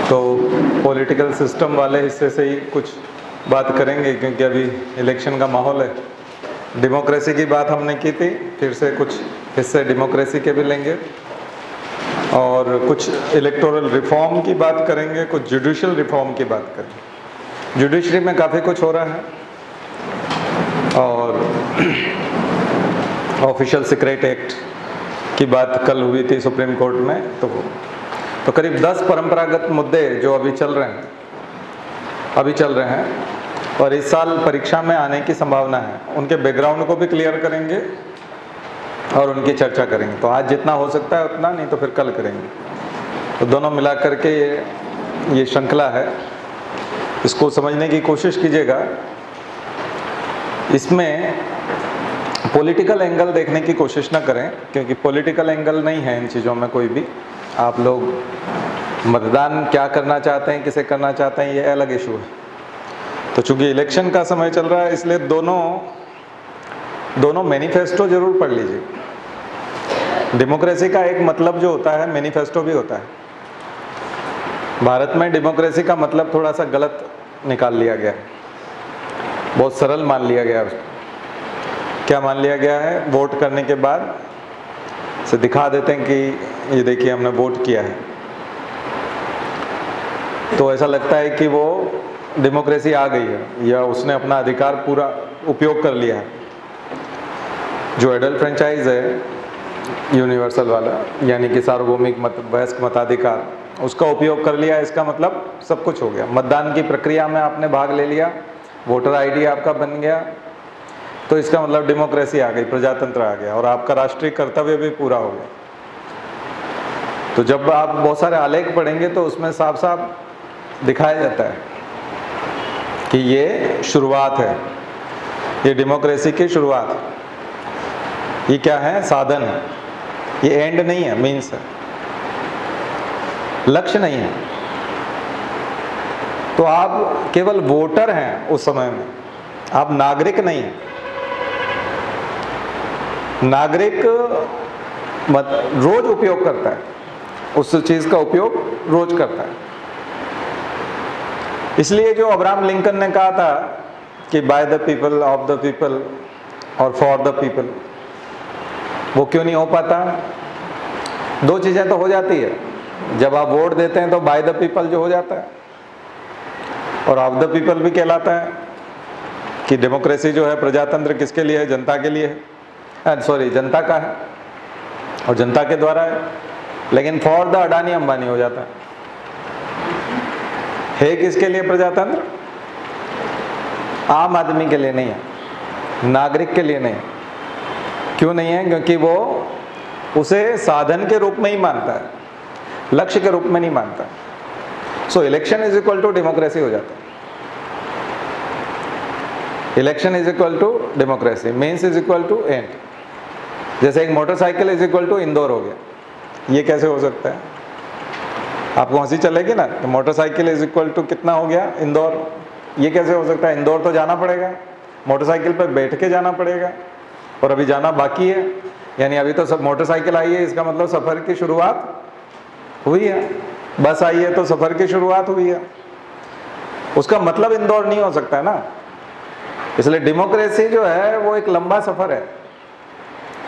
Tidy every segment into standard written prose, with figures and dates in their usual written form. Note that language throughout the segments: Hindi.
तो पॉलिटिकल सिस्टम वाले हिस्से से ही कुछ बात करेंगे, क्योंकि अभी इलेक्शन का माहौल है। डेमोक्रेसी की बात हमने की थी, फिर से कुछ हिस्से डेमोक्रेसी के भी लेंगे और कुछ इलेक्टोरल रिफॉर्म की बात करेंगे, कुछ जुडिशियल रिफॉर्म की बात करेंगे। जुडिशरी में काफ़ी कुछ हो रहा है और ऑफिशियल सीक्रेट एक्ट की बात कल हुई थी सुप्रीम कोर्ट में। तो करीब 10 परंपरागत मुद्दे जो अभी चल रहे हैं और इस साल परीक्षा में आने की संभावना है, उनके बैकग्राउंड को भी क्लियर करेंगे और उनकी चर्चा करेंगे। तो आज जितना हो सकता है उतना, नहीं तो फिर कल करेंगे। तो दोनों मिला करके ये श्रृंखला है, इसको समझने की कोशिश कीजिएगा। इसमें पॉलिटिकल एंगल देखने की कोशिश ना करें, क्योंकि पॉलिटिकल एंगल नहीं है इन चीज़ों में कोई भी। आप लोग मतदान क्या करना चाहते हैं, किसे करना चाहते हैं, ये अलग इशू है। तो चूंकि इलेक्शन का समय चल रहा है, इसलिए दोनों मैनिफेस्टो जरूर पढ़ लीजिए। डेमोक्रेसी का एक मतलब जो होता है, मैनिफेस्टो भी होता है। भारत में डेमोक्रेसी का मतलब थोड़ा सा गलत निकाल लिया गया, बहुत सरल मान लिया गया। क्या मान लिया गया है? वोट करने के बाद से दिखा देते हैं कि ये देखिए हमने वोट किया है, तो ऐसा लगता है कि वो डेमोक्रेसी आ गई है या उसने अपना अधिकार पूरा उपयोग कर लिया है। जो एडल्ट फ्रेंचाइज है, यूनिवर्सल वाला, यानी कि सार्वभौमिक वयस्क मताधिकार, उसका उपयोग कर लिया, इसका मतलब सब कुछ हो गया। मतदान की प्रक्रिया में आपने भाग ले लिया, वोटर आईडी आपका बन गया, तो इसका मतलब डेमोक्रेसी आ गई, प्रजातंत्र आ गया और आपका राष्ट्रीय कर्तव्य भी पूरा हो गया। तो जब आप बहुत सारे आलेख पढ़ेंगे तो उसमें साफ साफ दिखाया जाता है कि ये शुरुआत है, ये डेमोक्रेसी की शुरुआत है। ये क्या है? साधन है, ये एंड नहीं है, मीन्स है, लक्ष्य नहीं है। तो आप केवल वोटर हैं उस समय में, आप नागरिक नहीं हैं। नागरिक रोज उपयोग करता है, उस चीज का उपयोग रोज करता है। इसलिए जो अब्राहम लिंकन ने कहा था कि by the people, of the people और फॉर द पीपल, वो क्यों नहीं हो पाता? दो चीजें तो हो जाती है। जब आप वोट देते हैं तो बाय द पीपल जो हो जाता है, और ऑफ द पीपल भी कहलाता है कि डेमोक्रेसी जो है, प्रजातंत्र किसके लिए है? जनता के लिए है, सॉरी जनता का है और जनता के द्वारा है। लेकिन फॉर द अडानी अंबानी हो जाता है किसके लिए प्रजातंत्र? आम आदमी के लिए नहीं है, नागरिक के लिए नहीं है। क्यों नहीं है? क्योंकि वो उसे साधन के रूप में ही मानता है, लक्ष्य के रूप में नहीं मानता। So election is equal to democracy हो जाता है। Election is equal to democracy, means is equal to end. जैसे एक motorcycle is equal to Indore हो गया, ये कैसे हो सकता है? आपको हंसी चलेगी ना। तो मोटरसाइकिल इज इक्वल टू कितना हो गया? इंदौर। ये कैसे हो सकता है? इंदौर तो जाना पड़ेगा, मोटरसाइकिल पर बैठ के जाना पड़ेगा, और अभी जाना बाकी है। यानी अभी तो सब मोटरसाइकिल आई है, इसका मतलब सफर की शुरुआत हुई है। बस आई है तो सफर की शुरुआत हुई है। उसका मतलब इंदौर नहीं हो सकता है ना। इसलिए डेमोक्रेसी जो है वो एक लंबा सफर है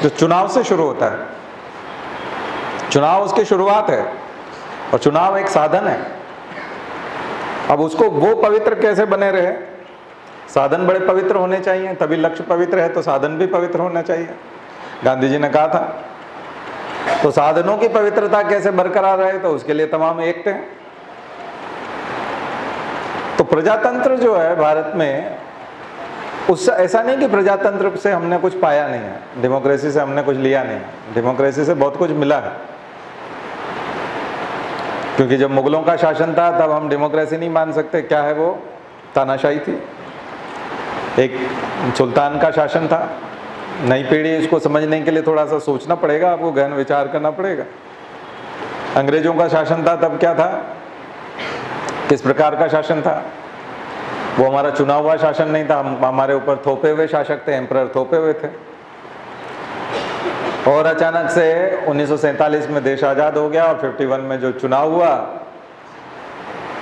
जो चुनाव से शुरू होता है। चुनाव उसकी शुरुआत है और चुनाव एक साधन है। अब उसको वो पवित्र कैसे बने रहे? साधन बड़े पवित्र होने चाहिए, तभी लक्ष्य पवित्र है तो साधन भी पवित्र होना चाहिए। गांधी जी ने कहा था। तो साधनों की पवित्रता कैसे बरकरार रहे? तो उसके लिए तमाम एक्ट हैं। तो प्रजातंत्र जो है भारत में, उससे ऐसा नहीं कि प्रजातंत्र से हमने कुछ पाया नहीं है, डेमोक्रेसी से हमने कुछ लिया नहीं है। डेमोक्रेसी से बहुत कुछ मिला है, क्योंकि जब मुगलों का शासन था तब हम डेमोक्रेसी नहीं मान सकते। क्या है वो? तानाशाही थी, एक सुल्तान का शासन था। नई पीढ़ी इसको समझने के लिए थोड़ा सा सोचना पड़ेगा, आपको गहन विचार करना पड़ेगा। अंग्रेजों का शासन था, तब क्या था, किस प्रकार का शासन था? वो हमारा चुना हुआ शासन नहीं था, हमारे ऊपर थोपे हुए शासक थे, एम्परर थोपे हुए थे। और अचानक से 1947 में देश आज़ाद हो गया और 51 में जो चुनाव हुआ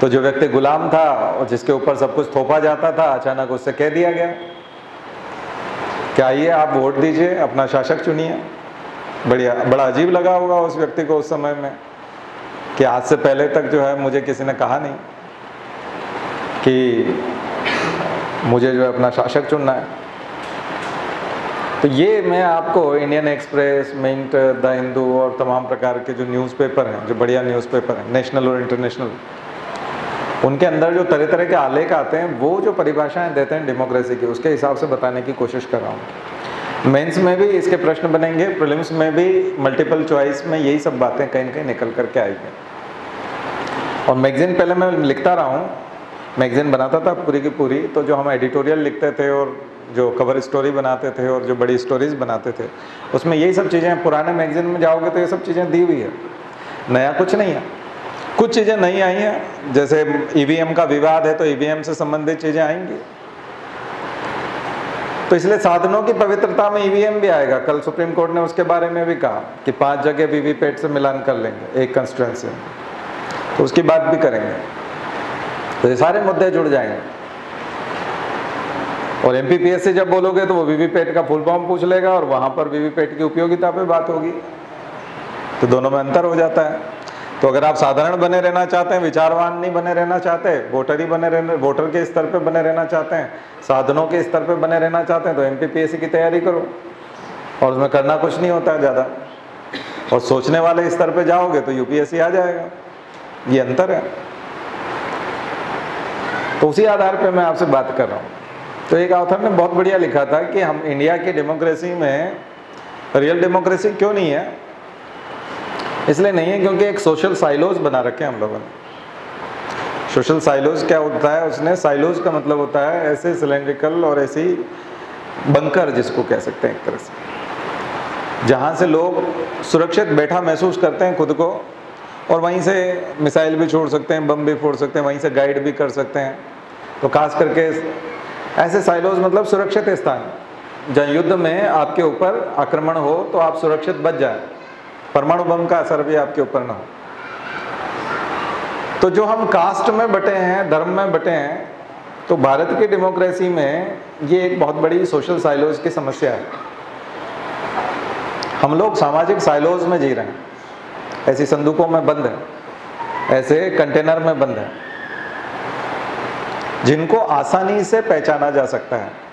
तो जो व्यक्ति गुलाम था और जिसके ऊपर सब कुछ थोपा जाता था, अचानक उससे कह दिया गया कि आइए आप वोट दीजिए, अपना शासक चुनिए। बढ़िया, बड़ा अजीब लगा होगा उस व्यक्ति को उस समय में कि आज से पहले तक जो है मुझे किसी ने कहा नहीं कि मुझे जो है अपना शासक चुनना है। तो ये मैं आपको Indian Express, Mint, the Hindu और तमाम प्रकार के जो न्यूज़पेपर हैं, जो बढ़िया न्यूज़पेपर हैं नेशनल और इंटरनेशनल, उनके अंदर जो तरह तरह के आलेख आते हैं, वो जो परिभाषाएं देते हैं डेमोक्रेसी की, उसके हिसाब से बताने की कोशिश कर रहा हूँ। मेंस में भी इसके प्रश्न बनेंगे, प्रीलिम्स में भी, मल्टीपल चॉइस में यही सब बातें कहीं न कहीं निकल करके आएगी। और मैगजीन पहले मैं लिखता रहा हूँ, मैगजीन बनाता था पूरी की पूरी, तो जो हम एडिटोरियल लिखते थे और जो कवर स्टोरी बनाते थे और जो बड़ी स्टोरीज बनाते थे, उसमें यही सब चीज़ें, पुराने मैगजीन में जाओगे तो ये सब चीज़ें दी हुई है, नया कुछ नहीं है। कुछ चीज़ें नहीं आई हैं, जैसे ईवीएम का विवाद है तो ईवीएम से संबंधित चीज़ें आएंगी, तो इसलिए साधनों की पवित्रता में ईवीएम भी आएगा। कल सुप्रीम कोर्ट ने उसके बारे में भी कहा कि 5 जगह वीवीपैट से मिलान कर लेंगे एक कंस्टिट्यूएंसी में, तो उसकी बात भी करेंगे। तो ये सारे मुद्दे जुड़ जाएंगे। और एमपीपीएस से जब बोलोगे तो वो वीवीपैट का फुल फॉर्म पूछ लेगा और वहाँ पर वीवीपैट की उपयोगिता पे बात होगी, तो दोनों में अंतर हो जाता है। तो अगर आप साधारण बने रहना चाहते हैं, विचारवान नहीं बने रहना चाहते, वोटर ही बने रहना, वोटर के स्तर पे बने रहना चाहते हैं, साधनों के स्तर पे बने रहना चाहते हैं, तो एमपीपीएससी की तैयारी करो। और उसमें करना कुछ नहीं होता है ज़्यादा, और सोचने वाले स्तर पे जाओगे तो यूपीएससी आ जाएगा। ये अंतर है। तो उसी आधार पे मैं आपसे बात कर रहा हूँ। तो एक ऑथर ने बहुत बढ़िया लिखा था कि हम इंडिया की डेमोक्रेसी में रियल डेमोक्रेसी क्यों नहीं है। इसलिए नहीं है क्योंकि एक सोशल साइलोज बना रखे हैं हम लोगों ने। सोशल साइलोज क्या होता है, उसने साइलोज का मतलब होता है ऐसे सिलेंड्रिकल और ऐसी बंकर, जिसको कह सकते हैं एक तरह से, जहाँ से लोग सुरक्षित बैठा महसूस करते हैं खुद को, और वहीं से मिसाइल भी छोड़ सकते हैं, बम भी फोड़ सकते हैं, वहीं से गाइड भी कर सकते हैं। तो खास करके ऐसे साइलोज मतलब सुरक्षित स्थान, जहाँ युद्ध में आपके ऊपर आक्रमण हो तो आप सुरक्षित बच जाए, परमाणु बम का असर भी आपके ऊपर ना हो। तो जो हम कास्ट में बटे हैं, धर्म में बटे हैं, तो भारत की डेमोक्रेसी में ये एक बहुत बड़ी सोशल साइलोज की समस्या है। हम लोग सामाजिक साइलोज में जी रहे हैं, ऐसी संदूकों में बंद है, ऐसे कंटेनर में बंद है, जिनको आसानी से पहचाना जा सकता है।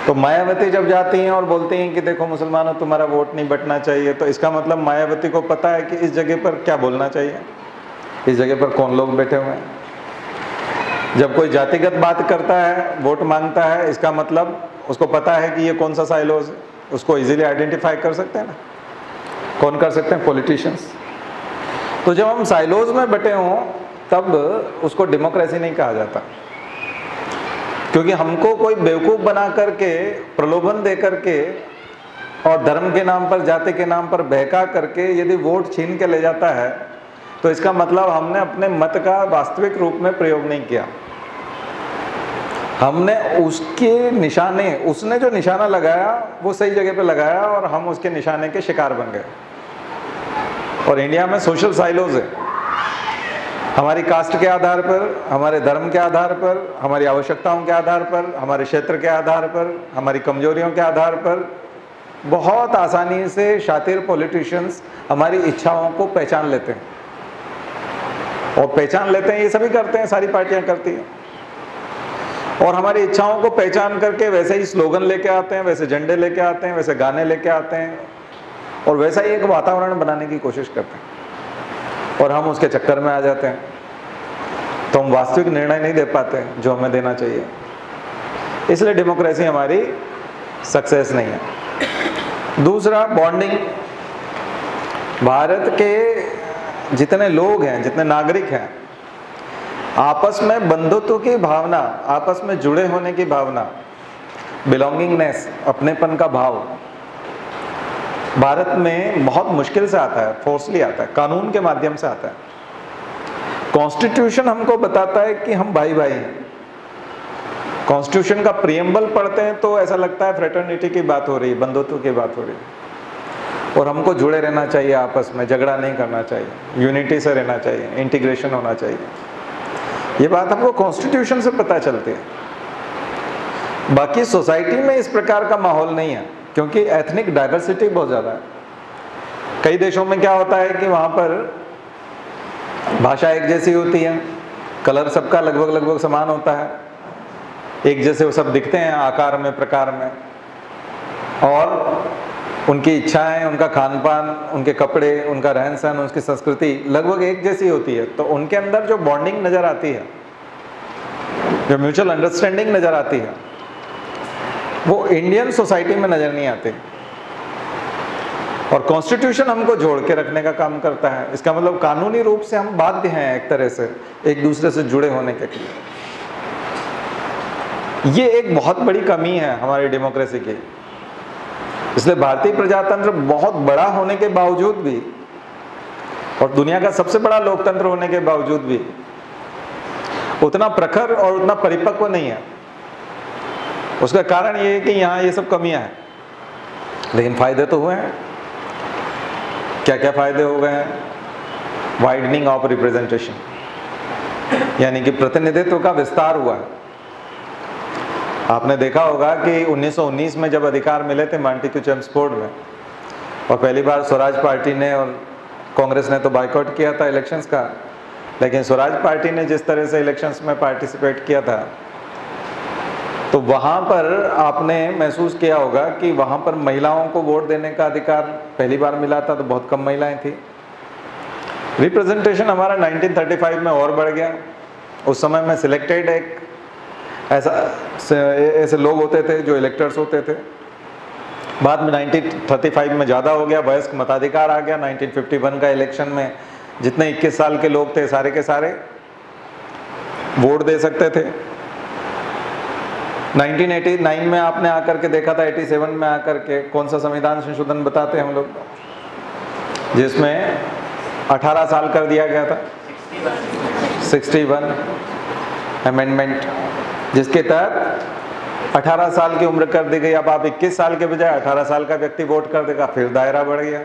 तो मायावती जब जाती हैं और बोलती हैं कि देखो मुसलमानों तुम्हारा वोट नहीं बंटना चाहिए, तो इसका मतलब मायावती को पता है कि इस जगह पर क्या बोलना चाहिए, इस जगह पर कौन लोग बैठे हुए हैं। जब कोई जातिगत बात करता है, वोट मांगता है, इसका मतलब उसको पता है कि ये कौन सा साइलोज है, उसको इजीली आइडेंटिफाई कर सकते हैं ना। कौन कर सकते हैं? पॉलिटिशियंस। तो जब हम साइलोज में बटे हों तब उसको डेमोक्रेसी नहीं कहा जाता, क्योंकि हमको कोई बेवकूफ़ बना करके, प्रलोभन दे करके और धर्म के नाम पर, जाति के नाम पर बहका करके यदि वोट छीन के ले जाता है, तो इसका मतलब हमने अपने मत का वास्तविक रूप में प्रयोग नहीं किया। हमने उसके निशाने, उसने जो निशाना लगाया वो सही जगह पे लगाया और हम उसके निशाने के शिकार बन गए। और इंडिया में सोशल साइलोज है, हमारी कास्ट के आधार पर, हमारे धर्म के आधार पर, हमारी आवश्यकताओं के आधार पर, हमारे क्षेत्र के आधार पर, हमारी कमजोरियों के आधार पर बहुत आसानी से शातिर पॉलिटिशियंस हमारी इच्छाओं को पहचान लेते हैं। और पहचान लेते हैं, ये सभी करते हैं, सारी पार्टियां करती हैं। और हमारी इच्छाओं को पहचान करके वैसे ही स्लोगन लेके आते हैं, वैसे झंडे लेके आते हैं, वैसे गाने लेके आते हैं, और वैसा ही एक वातावरण बनाने की कोशिश करते हैं, और हम उसके चक्कर में आ जाते हैं। तो हम वास्तविक निर्णय नहीं दे पाते जो हमें देना चाहिए। इसलिए डेमोक्रेसी हमारी सक्सेस नहीं है। दूसरा, बॉन्डिंग। भारत के जितने लोग हैं, जितने नागरिक हैं, आपस में बंधुत्व की भावना, आपस में जुड़े होने की भावना, बिलोंगिंगनेस, अपनेपन का भाव भारत में बहुत मुश्किल से आता है, फोर्सली आता है, कानून के माध्यम से आता है। कॉन्स्टिट्यूशन हमको बताता है कि हम भाई भाई हैं। कॉन्स्टिट्यूशन का प्रियम्बल पढ़ते हैं तो ऐसा लगता है फ्रेटर्निटी की बात हो रही है, बंधुत्व की बात हो रही है, और हमको जुड़े रहना चाहिए आपस में, झगड़ा नहीं करना चाहिए, यूनिटी से रहना चाहिए, इंटीग्रेशन होना चाहिए। ये बात आपको कॉन्स्टिट्यूशन से पता चलती है। बाकी सोसाइटी में इस प्रकार का माहौल नहीं है, क्योंकि एथनिक डाइवर्सिटी बहुत ज़्यादा है। कई देशों में क्या होता है कि वहाँ पर भाषा एक जैसी होती है, कलर सबका लगभग समान होता है, एक जैसे वो सब दिखते हैं आकार में, प्रकार में, और उनकी इच्छाएं, उनका खान पान, उनके कपड़े, उनका रहन सहन, उनकी संस्कृति लगभग एक जैसी होती है। तो उनके अंदर जो बॉन्डिंग नज़र आती है, जो म्यूचुअल अंडरस्टैंडिंग नज़र आती है, वो इंडियन सोसाइटी में नज़र नहीं आती। और कॉन्स्टिट्यूशन हमको जोड़ के रखने का काम करता है। इसका मतलब कानूनी रूप से हम बाध्य हैं एक तरह से एक दूसरे से जुड़े होने के लिए। ये एक बहुत बड़ी कमी है हमारी डेमोक्रेसी की। इसलिए भारतीय प्रजातंत्र बहुत बड़ा होने के बावजूद भी और दुनिया का सबसे बड़ा लोकतंत्र होने के बावजूद भी उतना प्रखर और उतना परिपक्व नहीं है। उसका कारण ये है कि यहाँ ये सब कमियां हैं, लेकिन फायदे तो हुए हैं। क्या क्या फायदे हो गए हैं? वाइडनिंग ऑफ रिप्रेजेंटेशन, यानी कि प्रतिनिधित्व का विस्तार हुआ है। आपने देखा होगा कि 1919 में जब अधिकार मिले थे मांटेक्यू चेम्सफोर्ड में, और पहली बार स्वराज पार्टी ने और कांग्रेस ने तो बायकॉट किया था इलेक्शंस का, लेकिन स्वराज पार्टी ने जिस तरह से इलेक्शंस में पार्टिसिपेट किया था, तो वहाँ पर आपने महसूस किया होगा कि वहाँ पर महिलाओं को वोट देने का अधिकार पहली बार मिला था, तो बहुत कम महिलाएं थी। रिप्रेजेंटेशन हमारा 1935 में और बढ़ गया। उस समय में सिलेक्टेड एक ऐसे लोग होते थे जो इलेक्टर्स होते थे। बाद में 1935 में ज़्यादा हो गया, वयस्क मताधिकार आ गया। 1951 का इलेक्शन में जितने 21 साल के लोग थे सारे के सारे वोट दे सकते थे। 1989 में आपने आकर के देखा था, 87 में आकर के कौन सा संविधान संशोधन बताते हैं हम लोग, जिसमें 18 साल कर दिया गया था, 61 अमेंडमेंट, जिसके तहत 18 साल की उम्र कर दी गई। अब आप 21 साल के बजाय 18 साल का व्यक्ति वोट कर देगा, फिर दायरा बढ़ गया।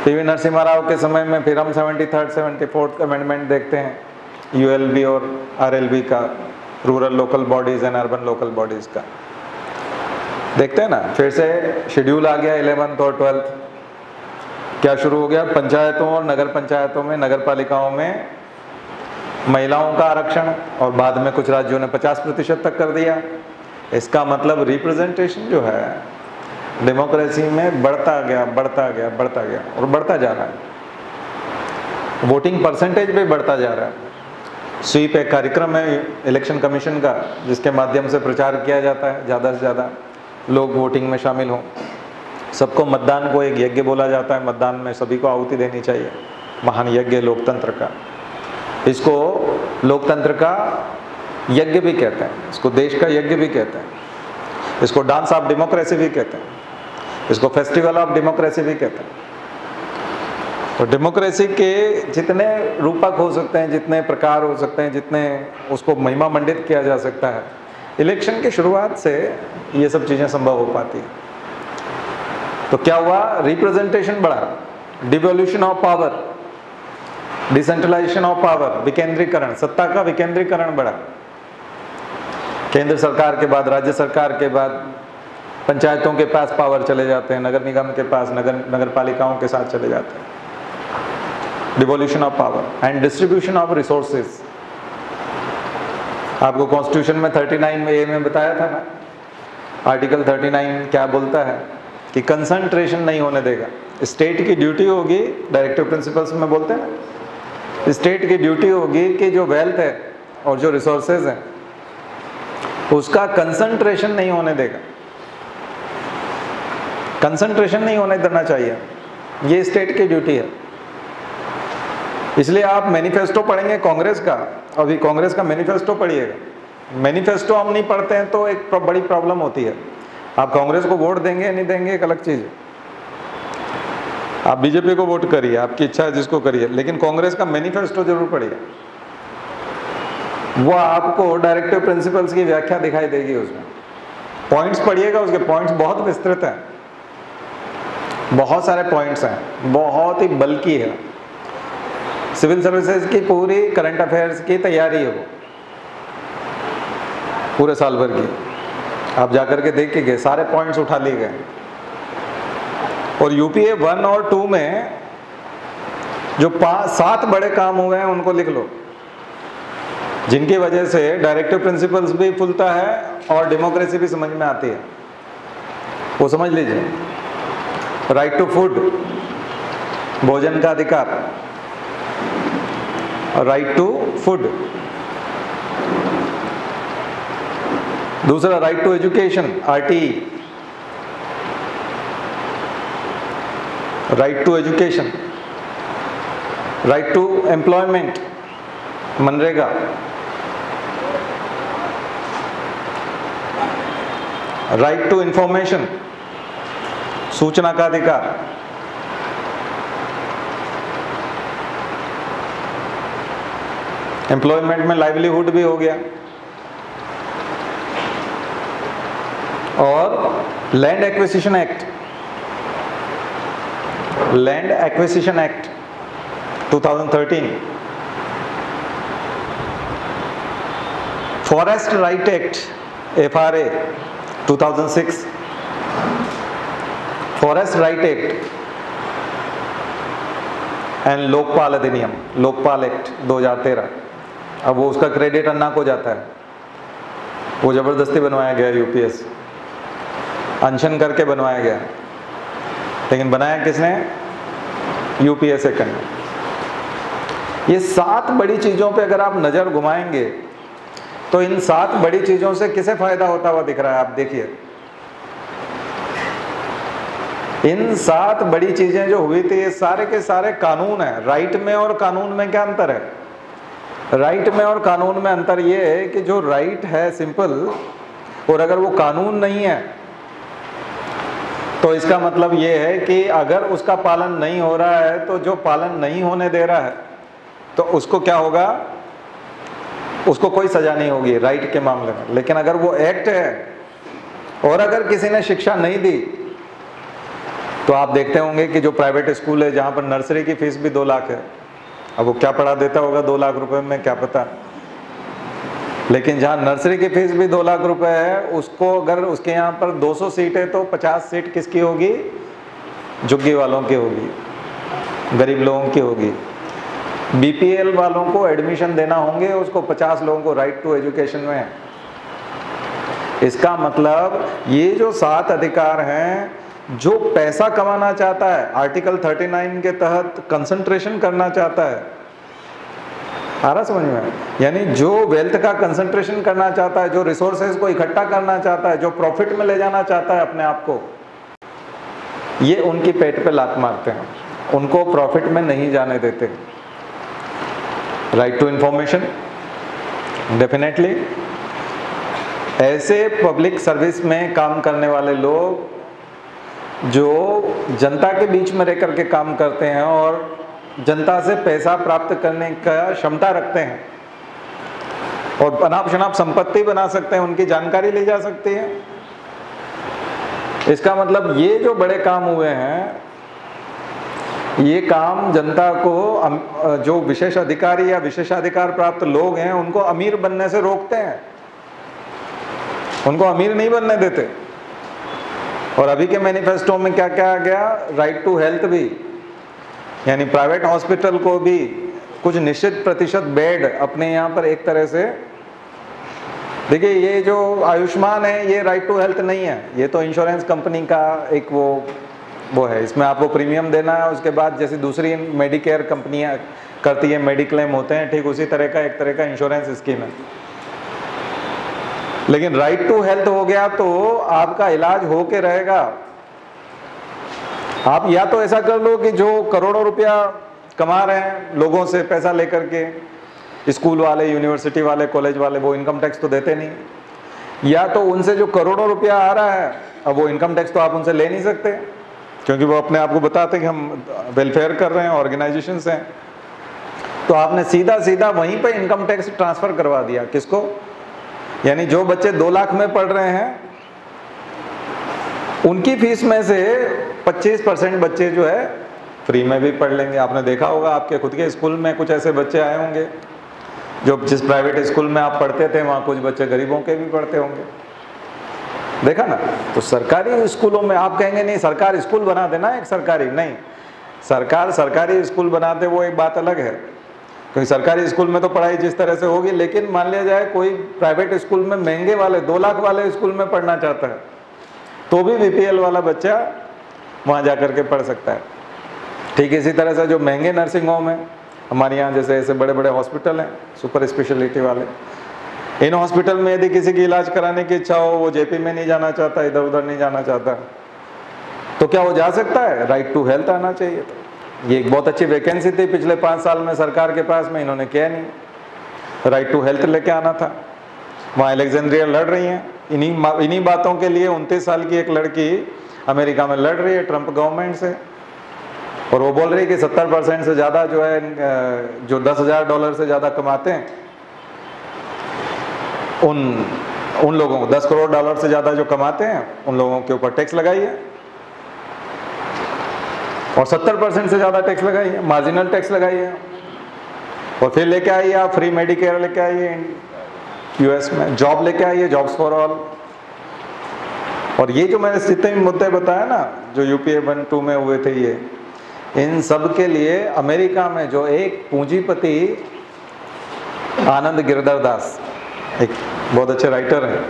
पीवी नरसिम्हा राव के समय में फिर हम 73rd 74th अमेंडमेंट देखते हैं, यूएलबी और आरएलबी का, rural local bodies and urban local bodies का देखते हैं ना। फिर से शेड्यूल आ गया 11th और 12th। क्या शुरू हो गया? पंचायतों और नगर पंचायतों में, नगर पालिकाओं में महिलाओं का आरक्षण, और बाद में कुछ राज्यों ने 50% तक कर दिया। इसका मतलब रिप्रेजेंटेशन जो है डेमोक्रेसी में बढ़ता गया और बढ़ता जा रहा है। वोटिंग परसेंटेज भी बढ़ता जा रहा है। स्वीप एक कार्यक्रम है इलेक्शन कमीशन का, जिसके माध्यम से प्रचार किया जाता है ज़्यादा से ज़्यादा लोग वोटिंग में शामिल हों। सबको मतदान को एक यज्ञ बोला जाता है, मतदान में सभी को आहुति देनी चाहिए, महान यज्ञ लोकतंत्र का। इसको लोकतंत्र का यज्ञ भी कहते हैं, इसको देश का यज्ञ भी कहते हैं, इसको डांस ऑफ डेमोक्रेसी भी कहते हैं, इसको फेस्टिवल ऑफ डेमोक्रेसी भी कहते हैं। तो डेमोक्रेसी के जितने रूपक हो सकते हैं, जितने प्रकार हो सकते हैं, जितने उसको महिमा मंडित किया जा सकता है, इलेक्शन की शुरुआत से ये सब चीज़ें संभव हो पाती हैं। तो क्या हुआ? रिप्रेजेंटेशन बढ़ा, devolution of power, decentralization of power, विकेंद्रीकरण, सत्ता का विकेंद्रीकरण बढ़ा। केंद्र सरकार के बाद, राज्य सरकार के बाद पंचायतों के पास पावर चले जाते हैं, नगर निगम के पास, नगर पालिकाओं के साथ चले जाते हैं। Devolution of power and distribution of resources. आपको कॉन्स्टिट्यूशन में 39 में ए में बताया था ना, आर्टिकल 39 क्या बोलता है कि कंसंट्रेशन नहीं होने देगा। स्टेट की ड्यूटी होगी, डायरेक्टिव प्रिंसिपल्स में बोलते हैं ना, स्टेट की ड्यूटी होगी कि जो वेल्थ है और जो रिसोर्सेज हैं उसका कंसंट्रेशन नहीं होने देगा, कंसंट्रेशन नहीं होने देना चाहिए, ये स्टेट की ड्यूटी है। इसलिए आप मैनिफेस्टो पढ़ेंगे कांग्रेस का, अभी कांग्रेस का मैनिफेस्टो पढ़िएगा, मैनिफेस्टो हम नहीं पढ़ते हैं तो एक बड़ी प्रॉब्लम होती है। आप कांग्रेस को वोट देंगे नहीं देंगे एक अलग चीज़ है, आप बीजेपी को वोट करिए, आपकी इच्छा है जिसको करिए, लेकिन कांग्रेस का मैनिफेस्टो जरूर पढ़िए, वो आपको डायरेक्टिव प्रिंसिपल्स की व्याख्या दिखाई देगी। उसमें पॉइंट्स पढ़िएगा, उसके पॉइंट्स बहुत विस्तृत हैं, बहुत सारे पॉइंट्स हैं, बहुत ही बल्कि है, सिविल सर्विसेज की पूरी करंट अफेयर्स की तैयारी है वो, पूरे साल भर की। आप जाकर के देख के गए, सारे पॉइंट्स उठा लिए गए। और यूपीए 1 और 2 में जो 7 बड़े काम हुए हैं उनको लिख लो, जिनकी वजह से डायरेक्टिव प्रिंसिपल्स भी खुलता है और डेमोक्रेसी भी समझ में आती है, वो समझ लीजिए। राइट टू फूड, भोजन का अधिकार, राइट टू फूड। दूसरा right to education, RTE, right to education. Right to employment, मनरेगा। राइट टू इंफॉर्मेशन, सूचना का अधिकार। एम्प्लॉयमेंट में लाइवलीहुड भी हो गया। और land acquisition act, land acquisition act 2013, forest right act FRA 2006, forest right act and Lokpal अधिनियम, लोकपाल एक्ट 2013। अब वो उसका क्रेडिट अन्ना को जाता है, वो जबरदस्ती बनवाया गया यूपीएस, अनशन करके बनवाया गया, लेकिन बनाया किसने? UPA second. ये 7 बड़ी चीजों पे अगर आप नजर घुमाएंगे तो इन 7 बड़ी चीजों से किसे फायदा होता हुआ दिख रहा है? आप देखिए, इन 7 बड़ी चीजें जो हुई थी, ये सारे के सारे कानून है। राइट में और कानून में क्या अंतर है? राइट में और कानून में अंतर ये है कि जो राइट है सिंपल, और अगर वो कानून नहीं है तो इसका मतलब ये है कि अगर उसका पालन नहीं हो रहा है तो जो पालन नहीं होने दे रहा है तो उसको क्या होगा? उसको कोई सजा नहीं होगी राइट के मामले में। लेकिन अगर वो एक्ट है और अगर किसी ने शिक्षा नहीं दी, तो आप देखते होंगे कि जो प्राइवेट स्कूल है जहाँ पर नर्सरी की फीस भी 2 लाख है, अब वो क्या पढ़ा देता होगा 2 लाख रुपए में, क्या पता। लेकिन जहाँ नर्सरी की फीस भी 2 लाख रुपए है, उसको अगर उसके यहाँ पर 200 सीट है तो 50 सीट किसकी होगी? झुग्गी वालों की होगी, गरीब लोगों की होगी। बीपीएल वालों को एडमिशन देना होंगे, उसको 50 लोगों को राइट टू एजुकेशन में। इसका मतलब ये जो 7 अधिकार हैं, जो पैसा कमाना चाहता है, आर्टिकल 39 के तहत कंसंट्रेशन करना चाहता है, आ रहा समझ में? यानी जो वेल्थ का कंसंट्रेशन करना चाहता है, जो रिसोर्सेज को इकट्ठा करना चाहता है, जो प्रॉफिट में ले जाना चाहता है अपने आप को, ये उनकी पेट पे लात मारते हैं, उनको प्रॉफिट में नहीं जाने देते। राइट टू इंफॉर्मेशन, डेफिनेटली ऐसे पब्लिक सर्विस में काम करने वाले लोग जो जनता के बीच में रह करके काम करते हैं और जनता से पैसा प्राप्त करने का क्षमता रखते हैं और अनाप शनाप संपत्ति बना सकते हैं, उनकी जानकारी ली जा सकती है। इसका मतलब ये जो बड़े काम हुए हैं, ये काम जनता को, जो विशेष अधिकारी या विशेषाधिकार प्राप्त लोग हैं, उनको अमीर बनने से रोकते हैं, उनको अमीर नहीं बनने देते। और अभी के मैनिफेस्टो में क्या क्या आ गया? राइट टू हेल्थ भी, यानी प्राइवेट हॉस्पिटल को भी कुछ निश्चित प्रतिशत बेड अपने यहाँ पर एक तरह से, देखिए ये जो आयुष्मान है ये राइट टू हेल्थ नहीं है, ये तो इंश्योरेंस कंपनी का एक वो है, इसमें आपको प्रीमियम देना है, उसके बाद जैसे दूसरी मेडिकेयर कंपनियां करती है, मेडिक्लेम होते हैं, ठीक उसी तरह का एक तरह का इंश्योरेंस स्कीम है। लेकिन राइट टू हेल्थ हो गया तो आपका इलाज होके रहेगा। आप या तो ऐसा कर लो कि जो करोड़ों रुपया कमा रहे हैं लोगों से पैसा लेकर के, स्कूल वाले, यूनिवर्सिटी वाले, कॉलेज वाले, वो इनकम टैक्स तो देते नहीं, या तो उनसे जो करोड़ों रुपया आ रहा है, अब वो इनकम टैक्स तो आप उनसे ले नहीं सकते, क्योंकि वो अपने आप को बताते हैं कि हम वेलफेयर कर रहे हैं, ऑर्गेनाइजेशंस हैं। तो आपने सीधा सीधा वहीं पे इनकम टैक्स ट्रांसफर करवा दिया। किसको? यानी जो बच्चे 2 लाख में पढ़ रहे हैं, उनकी फीस में से 25% बच्चे जो है फ्री में भी पढ़ लेंगे। आपने देखा होगा आपके खुद के स्कूल में कुछ ऐसे बच्चे आए होंगे जो जिस प्राइवेट स्कूल में आप पढ़ते थे वहाँ कुछ बच्चे गरीबों के भी पढ़ते होंगे, देखा ना। तो सरकारी स्कूलों में आप कहेंगे नहीं सरकार स्कूल बना देना, एक सरकारी नहीं, सरकार सरकारी स्कूल बना दे वो एक बात अलग है, क्योंकि सरकारी स्कूल में तो पढ़ाई जिस तरह से होगी। लेकिन मान लिया जाए कोई प्राइवेट स्कूल में महंगे वाले 2 लाख वाले स्कूल में पढ़ना चाहता है तो भी बीपीएल वाला बच्चा वहाँ जा कर के पढ़ सकता है। ठीक इसी तरह से जो महंगे नर्सिंग होम है हमारे यहाँ, जैसे ऐसे बड़े बड़े हॉस्पिटल हैं सुपर स्पेशलिटी वाले, इन हॉस्पिटल में यदि किसी की इलाज कराने की इच्छा हो, वो जेपी में नहीं जाना चाहता, इधर उधर नहीं जाना चाहता, तो क्या वो जा सकता है? राइट टू हेल्थ आना चाहिए। तो ये एक बहुत अच्छी वैकेंसी थी पिछले 5 साल में सरकार के पास में, इन्होंने किया नहीं। राइट टू हेल्थ लेके आना था। वहाँ अलेक्जेंड्रिया लड़ रही हैं इन्हीं बातों के लिए। 29 साल की एक लड़की अमेरिका में लड़ रही है ट्रंप गवर्नमेंट से, और वो बोल रही है कि 70% से ज़्यादा जो है, जो $10,000 से ज़्यादा कमाते हैं उन लोगों को, $10 करोड़ से ज़्यादा जो कमाते हैं उन लोगों के ऊपर टैक्स लगाइए, और 70% से ज़्यादा टैक्स लगाइए, मार्जिनल टैक्स लगाइए, और फिर लेके आइए आप फ्री मेडिकेयर लेके आइए यूएस में, जॉब लेके आइए, जॉब्स फॉर ऑल। और ये जो मैंने जितने भी मुद्दे बताया ना जो यूपीए 1-2 में हुए थे, ये इन सब के लिए अमेरिका में जो एक पूंजीपति आनंद गिरधर दास, एक बहुत अच्छे राइटर हैं,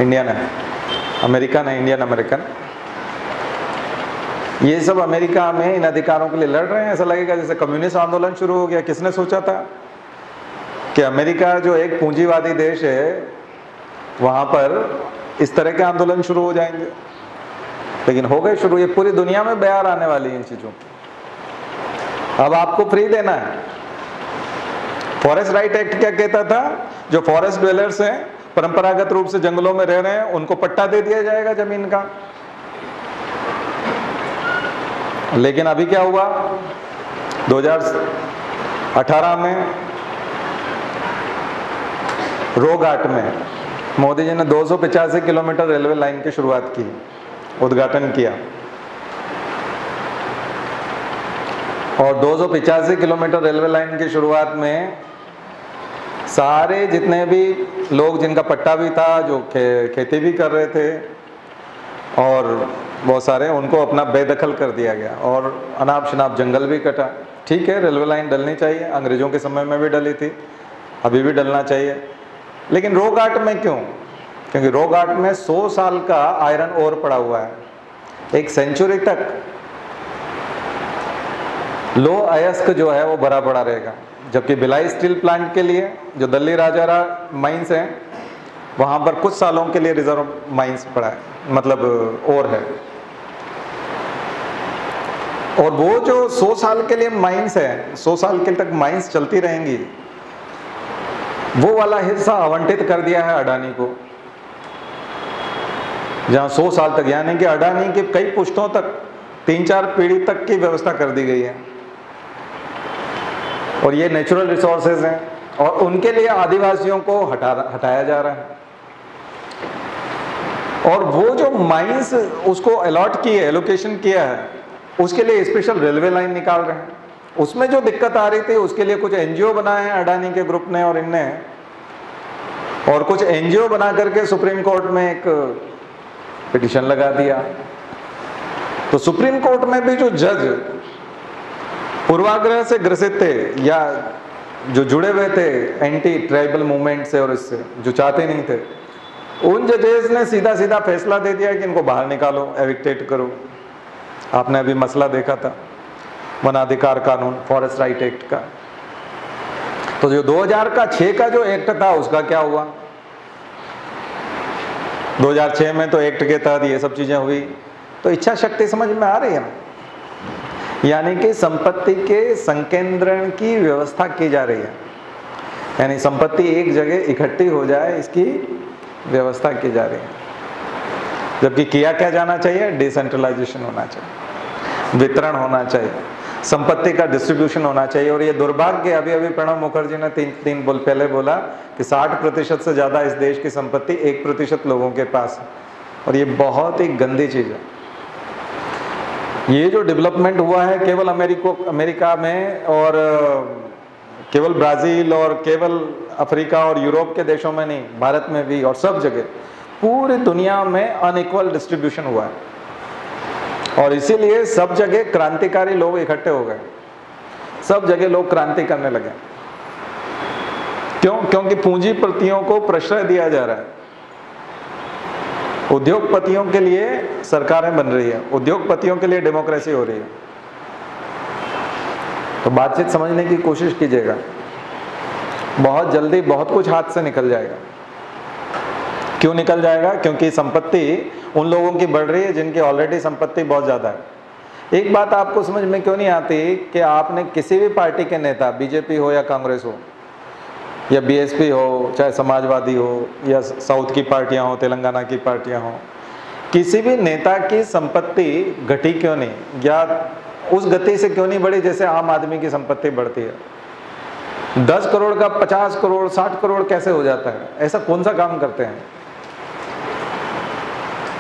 इंडियन है, अमेरिकन है, इंडियन अमेरिकन, ये सब अमेरिका में इन अधिकारों के लिए लड़ रहे हैं। ऐसा लगेगा जैसे कम्युनिस्ट आंदोलन शुरू हो गया। किसने सोचा था कि अमेरिका जो एक पूंजीवादी देश है वहाँ पर इस तरह के आंदोलन शुरू हो जाएंगे, लेकिन हो गए शुरू। ये पूरी दुनिया में बयार आने वाली है इन चीज़ों की। अब आपको फ्री देना है। फॉरेस्ट राइट एक्ट क्या कहता था? जो फॉरेस्ट ड्वेलर्स हैं, परंपरागत रूप से जंगलों में रह रहे हैं, उनको पट्टा दे दिया जाएगा जमीन का। लेकिन अभी क्या हुआ? 2018 में रोघाट में मोदी जी ने 285 किलोमीटर रेलवे लाइन की शुरुआत की, उद्घाटन किया, और 285 किलोमीटर रेलवे लाइन की शुरुआत में सारे जितने भी लोग जिनका पट्टा भी था, जो खेती भी कर रहे थे, और बहुत सारे, उनको अपना बेदखल कर दिया गया, और अनाप शनाप जंगल भी कटा। ठीक है, रेलवे लाइन डलनी चाहिए, अंग्रेजों के समय में भी डली थी, अभी भी डलना चाहिए। लेकिन रोघाट में क्यों? क्योंकि रोघाट में 100 साल का आयरन ओर पड़ा हुआ है, 1 सेंचुरी तक लो अयस्क जो है वो भरा पड़ा रहेगा। जबकि भिलाई स्टील प्लांट के लिए जो दिल्ली राजारा माइंस हैं, वहाँ पर कुछ सालों के लिए रिजर्व माइंस पड़ा है, मतलब ओर है। और वो जो 100 साल के लिए माइंस है, 100 साल के तक माइंस चलती रहेंगी, वो वाला हिस्सा आवंटित कर दिया है अडानी को, जहाँ 100 साल तक, यानी कि अडानी के कई पुश्तों तक, 3-4 पीढ़ी तक की व्यवस्था कर दी गई है। और ये नेचुरल रिसोर्सेज हैं, और उनके लिए आदिवासियों को हटाया जा रहा है। और वो जो माइंस उसको अलॉट की है, एलोकेशन किया है, उसके लिए स्पेशल रेलवे लाइन निकाल रहे हैं। उसमें जो दिक्कत आ रही थी उसके लिए कुछ एनजीओ बनाए हैं अडानी के ग्रुप ने और इनने, और कुछ एनजीओ बना करके सुप्रीम कोर्ट में एक पिटीशन लगा दिया। तो सुप्रीम कोर्ट में भी जो जज पूर्वाग्रह से ग्रसित थे, या जो जुड़े हुए थे एंटी ट्राइबल मूवमेंट से और इससे, जो चाहते नहीं थे, उन जजेस ने सीधा सीधा फैसला दे दिया कि इनको बाहर निकालो, एविक्टेट करो। आपने अभी मसला देखा था वनाधिकार कानून, फॉरेस्ट राइट एक्ट का। तो जो 2006 का जो एक्ट था उसका क्या हुआ? 2006 में तो एक्ट के तहत ये सब चीजें हुई। तो इच्छा शक्ति समझ में आ रही है ना? यानी कि संपत्ति के संकेंद्रण की व्यवस्था की जा रही है, यानी संपत्ति एक जगह इकट्ठी हो जाए, इसकी व्यवस्था की जा रही है। जबकि किया क्या जाना चाहिए? डिसेंट्रलाइजेशन होना चाहिए, वितरण होना चाहिए, संपत्ति का डिस्ट्रीब्यूशन होना चाहिए। और ये दुर्भाग्य, अभी प्रणब मुखर्जी ने 3 बोल पहले बोला कि 60% से ज़्यादा इस देश की संपत्ति 1% लोगों के पास है, और ये बहुत ही गंदी चीज़ है। ये जो डेवलपमेंट हुआ है केवल अमेरिका में और केवल ब्राज़ील और केवल अफ्रीका और यूरोप के देशों में नहीं, भारत में भी और सब जगह पूरी दुनिया में अनइक्वल डिस्ट्रीब्यूशन हुआ है। और इसीलिए सब जगह क्रांतिकारी लोग इकट्ठे हो गए, सब जगह लोग क्रांति करने लगे। क्यों? क्योंकि पूंजीपतियों को प्रश्रय दिया जा रहा है। उद्योगपतियों के लिए सरकारें बन रही है, उद्योगपतियों के लिए डेमोक्रेसी हो रही है। तो बातचीत समझने की कोशिश कीजिएगा, बहुत जल्दी बहुत कुछ हाथ से निकल जाएगा। क्यों निकल जाएगा? क्योंकि संपत्ति उन लोगों की बढ़ रही है जिनकी ऑलरेडी संपत्ति बहुत ज़्यादा है। एक बात आपको समझ में क्यों नहीं आती कि आपने किसी भी पार्टी के नेता, बीजेपी हो या कांग्रेस हो या बीएसपी हो, चाहे समाजवादी हो या साउथ की पार्टियां हो, तेलंगाना की पार्टियां हो, किसी भी नेता की संपत्ति घटी क्यों नहीं, या उस गति से क्यों नहीं बढ़ी जैसे आम आदमी की संपत्ति बढ़ती है। 10 करोड़ का 50 करोड़ 60 करोड़ कैसे हो जाता है? ऐसा कौन सा काम करते हैं?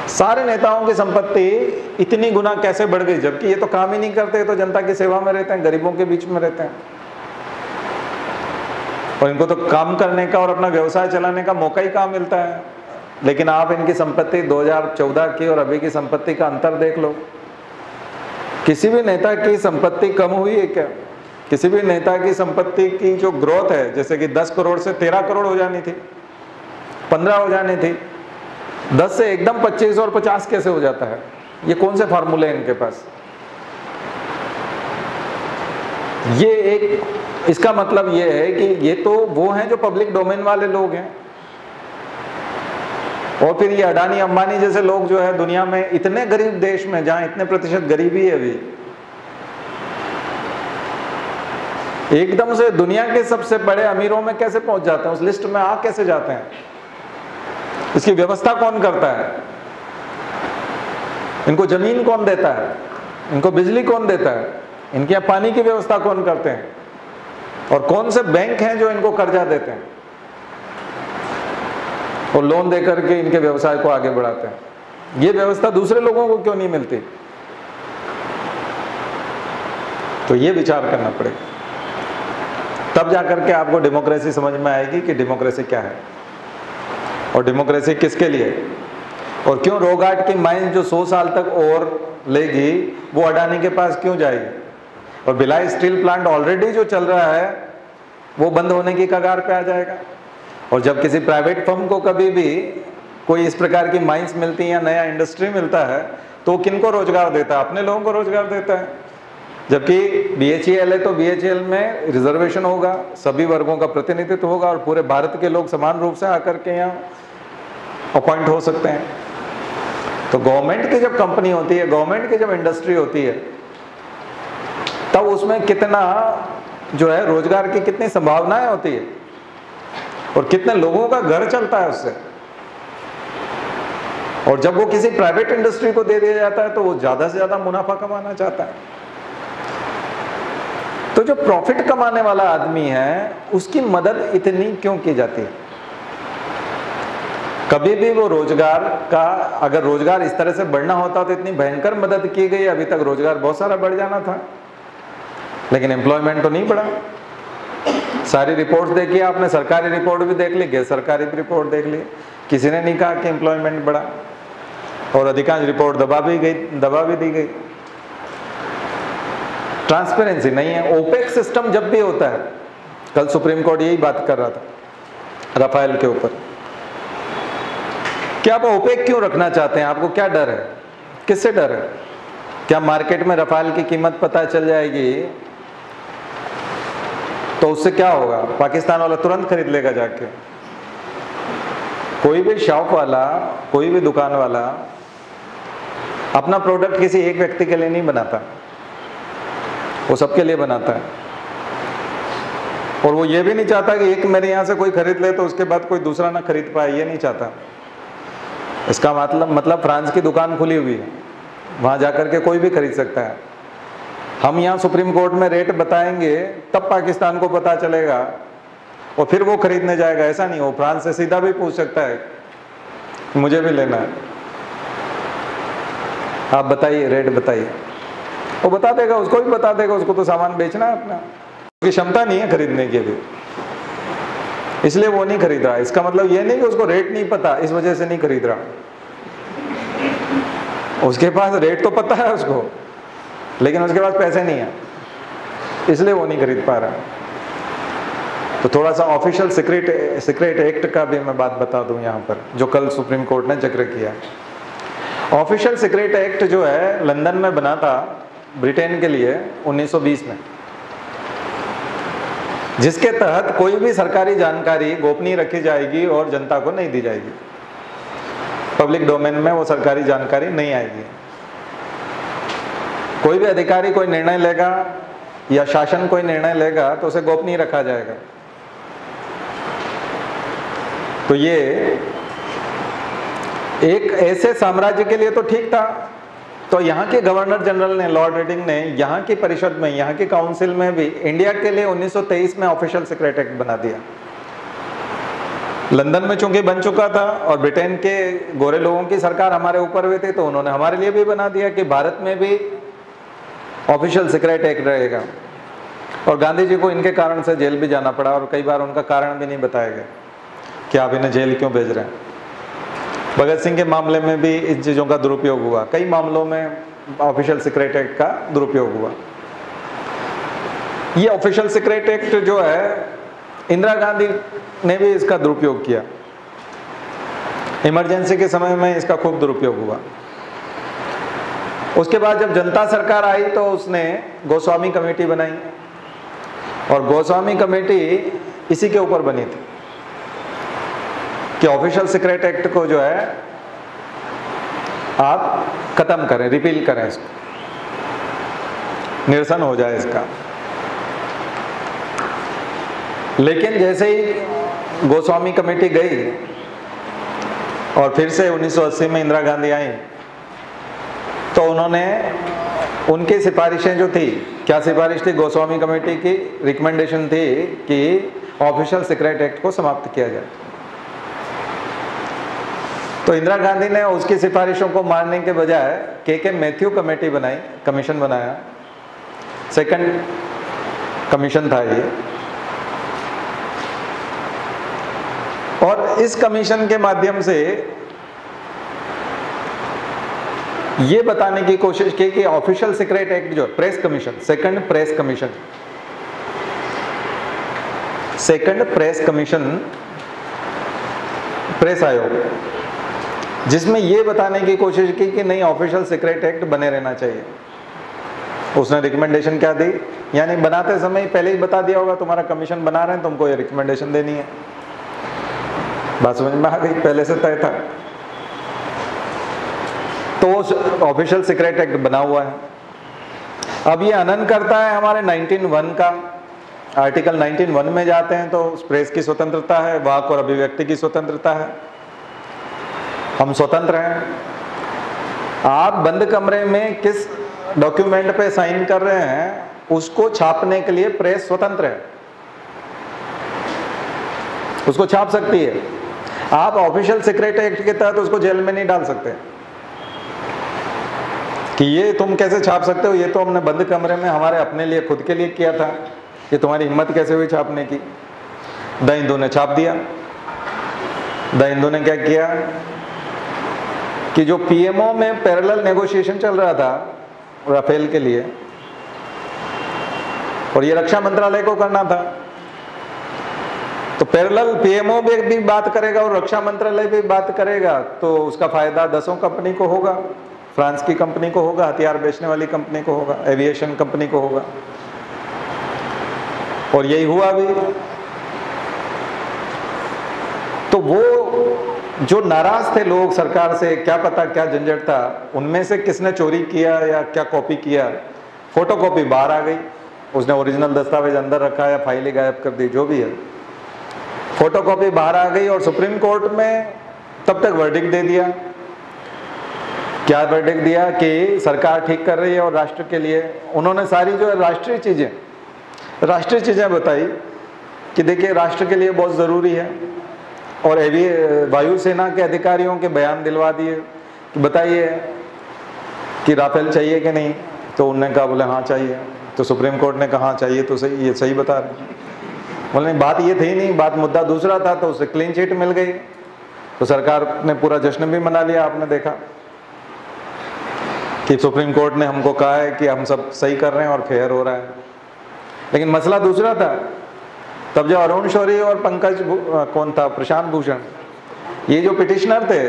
सारे नेताओं की संपत्ति इतनी गुना कैसे बढ़ गई, जबकि ये तो काम ही नहीं करते, तो जनता की सेवा में रहते हैं, गरीबों के बीच में रहते हैं, और इनको तो काम करने का और अपना व्यवसाय चलाने का मौका ही कहाँ मिलता है। लेकिन आप इनकी संपत्ति 2014 की और अभी की संपत्ति का अंतर देख लो। किसी भी नेता की संपत्ति कम हुई है क्या? किसी भी नेता की संपत्ति की जो ग्रोथ है, जैसे कि 10 करोड़ से 13 करोड़ हो जानी थी, 15 हो जानी थी, 10 से एकदम 25 और 50 कैसे हो जाता है? ये कौन से फार्मूले हैं इनके पास? ये एक, इसका मतलब ये है कि ये तो वो हैं जो पब्लिक डोमेन वाले लोग हैं, और फिर ये अडानी अंबानी जैसे लोग जो है दुनिया में, इतने गरीब देश में जहां इतने प्रतिशत गरीबी है अभी, एकदम से दुनिया के सबसे बड़े अमीरों में कैसे पहुंच जाते हैं? उस लिस्ट में आ कैसे जाते हैं? इसकी व्यवस्था कौन करता है? इनको जमीन कौन देता है? इनको बिजली कौन देता है? इनके यहाँ पानी की व्यवस्था कौन करते हैं? और कौन से बैंक हैं जो इनको कर्जा देते हैं और लोन देकर के इनके व्यवसाय को आगे बढ़ाते हैं? ये व्यवस्था दूसरे लोगों को क्यों नहीं मिलती? तो ये विचार करना पड़ेगा, तब जाकर के आपको डेमोक्रेसी समझ में आएगी कि डेमोक्रेसी क्या है और डेमोक्रेसी किसके लिए, और क्यों रोगाट की माइन जो 100 साल तक और लेगी वो अडानी के पास क्यों जाएगी, और भिलाई स्टील प्लांट ऑलरेडी जो चल रहा है वो बंद होने की कगार पे आ जाएगा। और जब किसी प्राइवेट फर्म को कभी भी कोई इस प्रकार की माइंस मिलती हैं या नया इंडस्ट्री मिलता है तो किनको रोजगार देता है? अपने लोगों को रोजगार देता है। जबकि BHEL है तो BHEL में रिजर्वेशन होगा, सभी वर्गों का प्रतिनिधित्व होगा और पूरे भारत के लोग समान रूप से आकर के यहाँ अपॉइंट हो सकते हैं। तो गवर्नमेंट की जब कंपनी होती है, गवर्नमेंट की जब इंडस्ट्री होती है, तब उसमें कितना जो है रोजगार की कितनी संभावनाएं होती है और कितने लोगों का घर चलता है उससे। और जब वो किसी प्राइवेट इंडस्ट्री को दे दिया जाता है तो वो ज्यादा से ज्यादा मुनाफा कमाना चाहता है। तो जो प्रॉफिट कमाने वाला आदमी है उसकी मदद इतनी क्यों की जाती है? कभी भी वो रोजगार का, अगर रोजगार इस तरह से बढ़ना होता तो इतनी भयंकर मदद की गई, अभी तक रोजगार बहुत सारा बढ़ जाना था, लेकिन एम्प्लॉयमेंट तो नहीं बढ़ा। सारी रिपोर्ट्स देखी आपने, सरकारी रिपोर्ट भी देख ली, गैर सरकारी भी रिपोर्ट देख ली, किसी ने नहीं कहा कि एम्प्लॉयमेंट बढ़ा, और अधिकांश रिपोर्ट दबा भी दी गई। ट्रांसपेरेंसी नहीं है। ओपेक सिस्टम जब भी होता है, कल सुप्रीम कोर्ट यही बात कर रहा था राफेल के ऊपर, क्या आप ओपेक क्यों रखना चाहते हैं? आपको क्या डर है? किससे डर है? क्या मार्केट में राफेल की कीमत पता चल जाएगी तो उससे क्या होगा? पाकिस्तान वाला तुरंत खरीद लेगा जाके। कोई भी शॉप वाला, कोई भी दुकान वाला अपना प्रोडक्ट किसी एक व्यक्ति के लिए नहीं बनाता, वो सबके लिए बनाता है। और वो ये भी नहीं चाहता कि एक मेरे यहाँ से कोई खरीद ले तो उसके बाद कोई दूसरा ना खरीद पाए, ये नहीं चाहता। इसका मतलब फ्रांस की दुकान खुली हुई है, वहाँ जाकर के कोई भी खरीद सकता है। हम यहाँ सुप्रीम कोर्ट में रेट बताएंगे तब पाकिस्तान को पता चलेगा और फिर वो खरीदने जाएगा। ऐसा नहीं, वो फ्रांस से सीधा भी पूछ सकता है मुझे भी लेना है, आप बताइए, रेट बताइए। वो बता देगा, उसको भी बता देगा, उसको तो सामान बेचना है अपना, उसकी क्षमता नहीं है खरीदने के लिए, इसलिए वो नहीं खरीद रहा। इसका मतलब ये नहीं कि उसको रेट नहीं पता इस वजह से नहीं खरीद रहा, उसके पास रेट तो पता है उसको, लेकिन उसके पास पैसे नहीं है, इसलिए वो नहीं खरीद पा रहा। तो थोड़ा सा ऑफिशियल सीक्रेट एक्ट का भी मैं बात बता दूं यहाँ पर, जो कल सुप्रीम कोर्ट ने जिक्र किया। ऑफिशियल सीक्रेट एक्ट जो है लंदन में बना था ब्रिटेन के लिए 1920 में, जिसके तहत कोई भी सरकारी जानकारी गोपनीय रखी जाएगी और जनता को नहीं दी जाएगी, पब्लिक डोमेन में वो सरकारी जानकारी नहीं आएगी। कोई भी अधिकारी कोई निर्णय लेगा या शासन कोई निर्णय लेगा तो उसे गोपनीय रखा जाएगा। तो ये एक ऐसे साम्राज्य के लिए तो ठीक था, तो यहाँ के गवर्नर जनरल ने, लॉर्ड रेडिंग ने यहाँ की परिषद में, यहाँ की काउंसिल में भी इंडिया के लिए 1923 में ऑफिशियल सीक्रेट एक्ट बना दिया। लंदन में चूंकि बन चुका था और ब्रिटेन के गोरे लोगों की सरकार हमारे ऊपर हुई थी, तो उन्होंने हमारे लिए भी बना दिया कि भारत में भी ऑफिशियल सीक्रेट एक्ट रहेगा। और गांधी जी को इनके कारण से जेल भी जाना पड़ा और कई बार उनका कारण भी नहीं बताया गया कि आप इन्हें जेल क्यों भेज रहे हैं। भगत सिंह के मामले में भी इन चीज़ों का दुरुपयोग हुआ, कई मामलों में ऑफिशियल सीक्रेट एक्ट का दुरुपयोग हुआ। ये ऑफिशियल सीक्रेट एक्ट जो है इंदिरा गांधी ने भी इसका दुरुपयोग किया, इमरजेंसी के समय में इसका खूब दुरुपयोग हुआ। उसके बाद जब जनता सरकार आई तो उसने गोस्वामी कमेटी बनाई और गोस्वामी कमेटी इसी के ऊपर बनी थी कि ऑफिशियल सीक्रेट एक्ट को जो है आप खत्म करें, रिपील करें, इसको निरसन हो जाए इसका। लेकिन जैसे ही गोस्वामी कमेटी गई और फिर से 1980 में इंदिरा गांधी आई तो उन्होंने उनकी सिफारिशें जो थी, क्या सिफारिश थी गोस्वामी कमेटी की? रिकमेंडेशन थी कि ऑफिशियल सीक्रेट एक्ट को समाप्त किया जाए। तो इंदिरा गांधी ने उसकी सिफारिशों को मानने के बजाय के मैथ्यू कमेटी बनाई, कमीशन बनाया, सेकंड कमीशन था ये। और इस कमीशन के माध्यम से ये बताने की कोशिश की कि ऑफिशियल सीक्रेट एक्ट जो press commission, second press commission, press आयोग, जिसमें ये बताने की कोशिश की कि नहीं ऑफिशियल सीक्रेट एक्ट बने रहना चाहिए। उसने रिकमेंडेशन क्या दी, यानी बनाते समय पहले ही बता दिया होगा तुम्हारा कमीशन बना रहे हैं, तुमको ये रिकमेंडेशन देनी है। बात समझ में आ गई, पहले से तय था। तो ऑफिशियल सीक्रेट एक्ट बना हुआ है। अब ये हनन करता है हमारे 19(1) का, आर्टिकल 19(1) में जाते हैं तो प्रेस की स्वतंत्रता है, वाक और अभिव्यक्ति की स्वतंत्रता है, हम स्वतंत्र हैं। आप बंद कमरे में किस डॉक्यूमेंट पे साइन कर रहे हैं उसको छापने के लिए प्रेस स्वतंत्र है, उसको छाप सकती है। आप ऑफिशियल सीक्रेट एक्ट के तहत उसको जेल में नहीं डाल सकते कि ये तुम कैसे छाप सकते हो, ये तो हमने बंद कमरे में हमारे अपने लिए खुद के लिए किया था, ये तुम्हारी हिम्मत कैसे हुई छापने की। द हिंदू ने छाप दिया। द हिंदू ने क्या किया कि जो पीएमओ में पैरेलल नेगोशिएशन चल रहा था राफेल के लिए, और ये रक्षा मंत्रालय को करना था, तो पैरेलल पीएमओ भी बात करेगा और रक्षा मंत्रालय भी बात करेगा, तो उसका फायदा 10 कंपनी को होगा, फ्रांस की कंपनी को होगा, हथियार बेचने वाली कंपनी को होगा, एविएशन कंपनी को होगा। और यही हुआ भी। तो वो जो नाराज थे लोग सरकार से, क्या पता क्या झंझट था, उनमें से किसने चोरी किया या क्या कॉपी किया, फोटो कॉपी बाहर आ गई, उसने ओरिजिनल दस्तावेज अंदर रखा या फाइलें गायब कर दी, जो भी है, फोटो कॉपी बाहर आ गई। और सुप्रीम कोर्ट में तब तक वर्डिक्ट दे दिया। क्या वर्डिक्ट दिया कि सरकार ठीक कर रही है और राष्ट्र के लिए उन्होंने सारी जो है राष्ट्रीय चीजें बताई कि देखिए राष्ट्र के लिए बहुत ज़रूरी है। और वायुसेना के अधिकारियों के बयान दिलवा दिए कि बताइए कि राफेल चाहिए कि नहीं, तो उनने कहा, बोले हाँ चाहिए। तो सुप्रीम कोर्ट ने कहा हाँ चाहिए, तो सही, ये सही बता रहे। बोले नहीं, बात ये थी नहीं, बात मुद्दा दूसरा था, तो उसे क्लीन चिट मिल गई। तो सरकार ने पूरा जश्न भी मना लिया, आपने देखा कि सुप्रीम कोर्ट ने हमको कहा है कि हम सब सही कर रहे हैं और फेयर हो रहा है। लेकिन मसला दूसरा था। तब जो अरुण शौरी और पंकज कौन था, प्रशांत भूषण, ये जो पिटिशनर थे,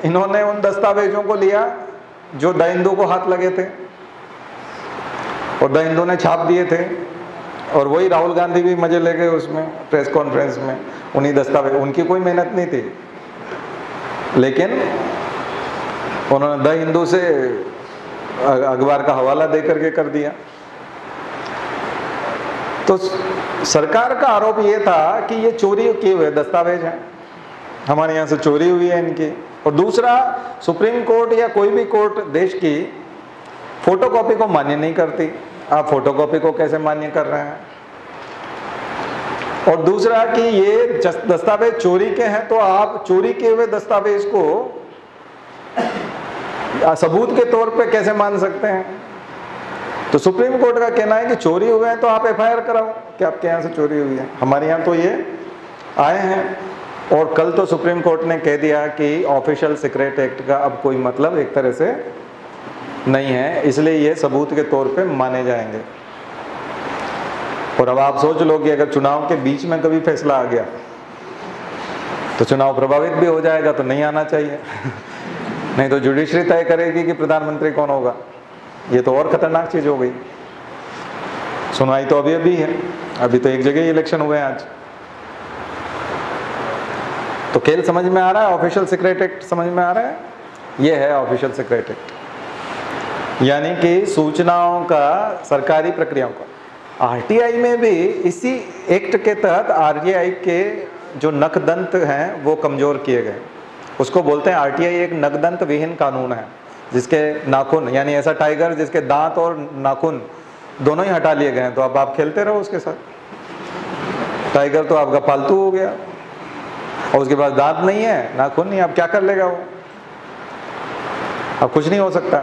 इन्होंने उन दस्तावेजों को लिया जो द हिंदू को हाथ लगे थे और द हिंदू ने छाप दिए थे। और वही राहुल गांधी भी मजे ले गए उसमें, प्रेस कॉन्फ्रेंस में, उन्हीं दस्तावेज, उनकी कोई मेहनत नहीं थी, लेकिन उन्होंने द हिंदू से अखबार का हवाला दे करके कर दिया। तो सरकार का आरोप ये था कि ये चोरी किए हुए दस्तावेज हैं, हमारे यहाँ से चोरी हुई है इनकी। और दूसरा, सुप्रीम कोर्ट या कोई भी कोर्ट देश की फोटोकॉपी को मान्य नहीं करती। आप फोटोकॉपी को कैसे मान्य कर रहे हैं? और दूसरा कि ये दस्तावेज चोरी के हैं, तो आप चोरी किए हुए दस्तावेज को सबूत के तौर पे कैसे मान सकते हैं? तो सुप्रीम कोर्ट का कहना है कि चोरी हुए हैं तो आप एफआईआर कराओ कि आपके यहाँ से चोरी हुई है। हमारे यहाँ तो ये आए हैं। और कल तो सुप्रीम कोर्ट ने कह दिया कि ऑफिशियल सीक्रेट एक्ट का अब कोई मतलब एक तरह से नहीं है, इसलिए ये सबूत के तौर पे माने जाएंगे। और अब आप सोच लो कि अगर चुनाव के बीच में कभी फैसला आ गया तो चुनाव प्रभावित भी हो जाएगा, तो नहीं आना चाहिए। नहीं तो जुडिशरी तय करेगी कि प्रधानमंत्री कौन होगा। ये तो और खतरनाक चीज हो गई। सुनवाई तो अभी अभी है, अभी तो एक जगह ही इलेक्शन हुए हैं आज। तो खेल समझ में आ रहा है? ऑफिशियल सीक्रेट एक्ट समझ में आ रहा है? ये है ऑफिशियल सीक्रेट एक्ट, यानी कि सूचनाओं का, सरकारी प्रक्रियाओं का। आरटीआई में भी इसी एक्ट के तहत आरटीआई के जो नखदंत हैं वो कमजोर किए गए। उसको बोलते हैं, आरटीआई एक नखदंत विहीन कानून है, जिसके नाखून, यानी ऐसा टाइगर जिसके दांत और नाखून दोनों ही हटा लिए गए हैं, तो अब आप खेलते रहो उसके साथ। टाइगर तो आपका पालतू हो गया और उसके पास दांत नहीं है, नाखून नहीं, अब क्या कर लेगा वो? अब कुछ नहीं हो सकता।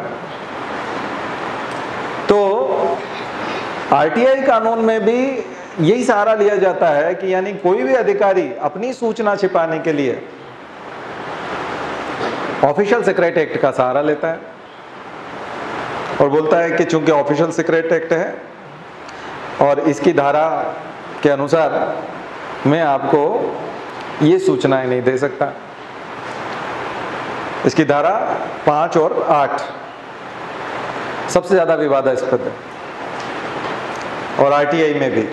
तो आरटीआई कानून में भी यही सहारा लिया जाता है कि यानी कोई भी अधिकारी अपनी सूचना छिपाने के लिए ऑफिशियल सीक्रेट एक्ट का सहारा लेता है और बोलता है कि चूंकि ऑफिशियल सीक्रेट एक्ट है और इसकी धारा के अनुसार मैं आपको ये सूचनाएं नहीं दे सकता। इसकी धारा 5 और 8 सबसे ज्यादा विवादास्पद है, और आरटीआई में भी।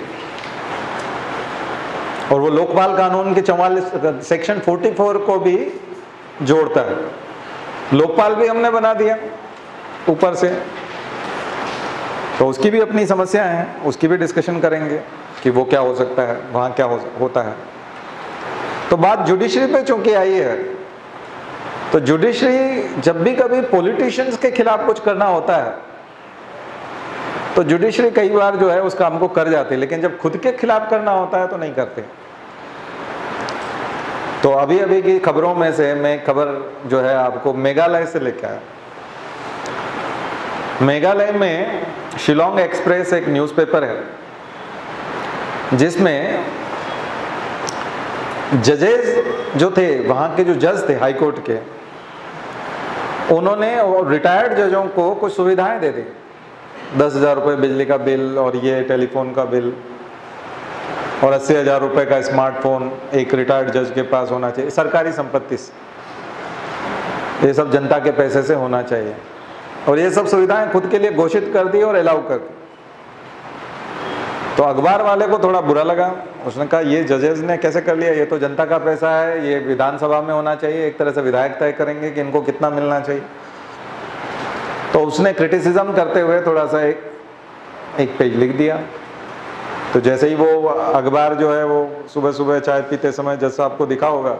और वो लोकपाल कानून के 44 सेक्शन 44 को भी जोड़ता है। लोकपाल भी हमने बना दिया ऊपर से, तो उसकी भी अपनी समस्याएं हैं, उसकी भी डिस्कशन करेंगे कि वो क्या हो सकता है, वहां क्या होता है। तो बात जुडिशरी पे चूंकि आई है, तो जुडिशरी जब भी कभी पॉलिटिशियंस के खिलाफ कुछ करना होता है तो जुडिशरी कई बार जो है उस काम को कर जाती है, लेकिन जब खुद के खिलाफ करना होता है तो नहीं करते। तो अभी अभी की खबरों में से मैं खबर जो है आपको मेघालय से लेकर आया। मेघालय में शिलोंग एक्सप्रेस एक न्यूज़पेपर है जिसमें जजेस जो थे, वहाँ के जो जज थे हाई कोर्ट के, उन्होंने रिटायर्ड जजों को कुछ सुविधाएं दे दी। 10,000 रुपये बिजली का बिल और ये टेलीफोन का बिल और 80,000 रुपये का स्मार्टफोन एक रिटायर्ड जज के पास होना चाहिए, सरकारी संपत्ति से। ये सब जनता के पैसे से होना चाहिए। और ये सब सुविधाएं खुद के लिए घोषित कर दी और अलाउ कर दी। तो अखबार वाले को थोड़ा बुरा लगा, उसने कहा ये जजेस ने कैसे कर लिया, ये तो जनता का पैसा है, ये विधानसभा में होना चाहिए, एक तरह से विधायक तय करेंगे कि इनको कितना मिलना चाहिए। तो उसने क्रिटिसिज्म करते हुए थोड़ा सा एक पेज लिख दिया। तो जैसे ही वो अखबार जो है वो सुबह सुबह चाय पीते समय जज साहब को दिखा होगा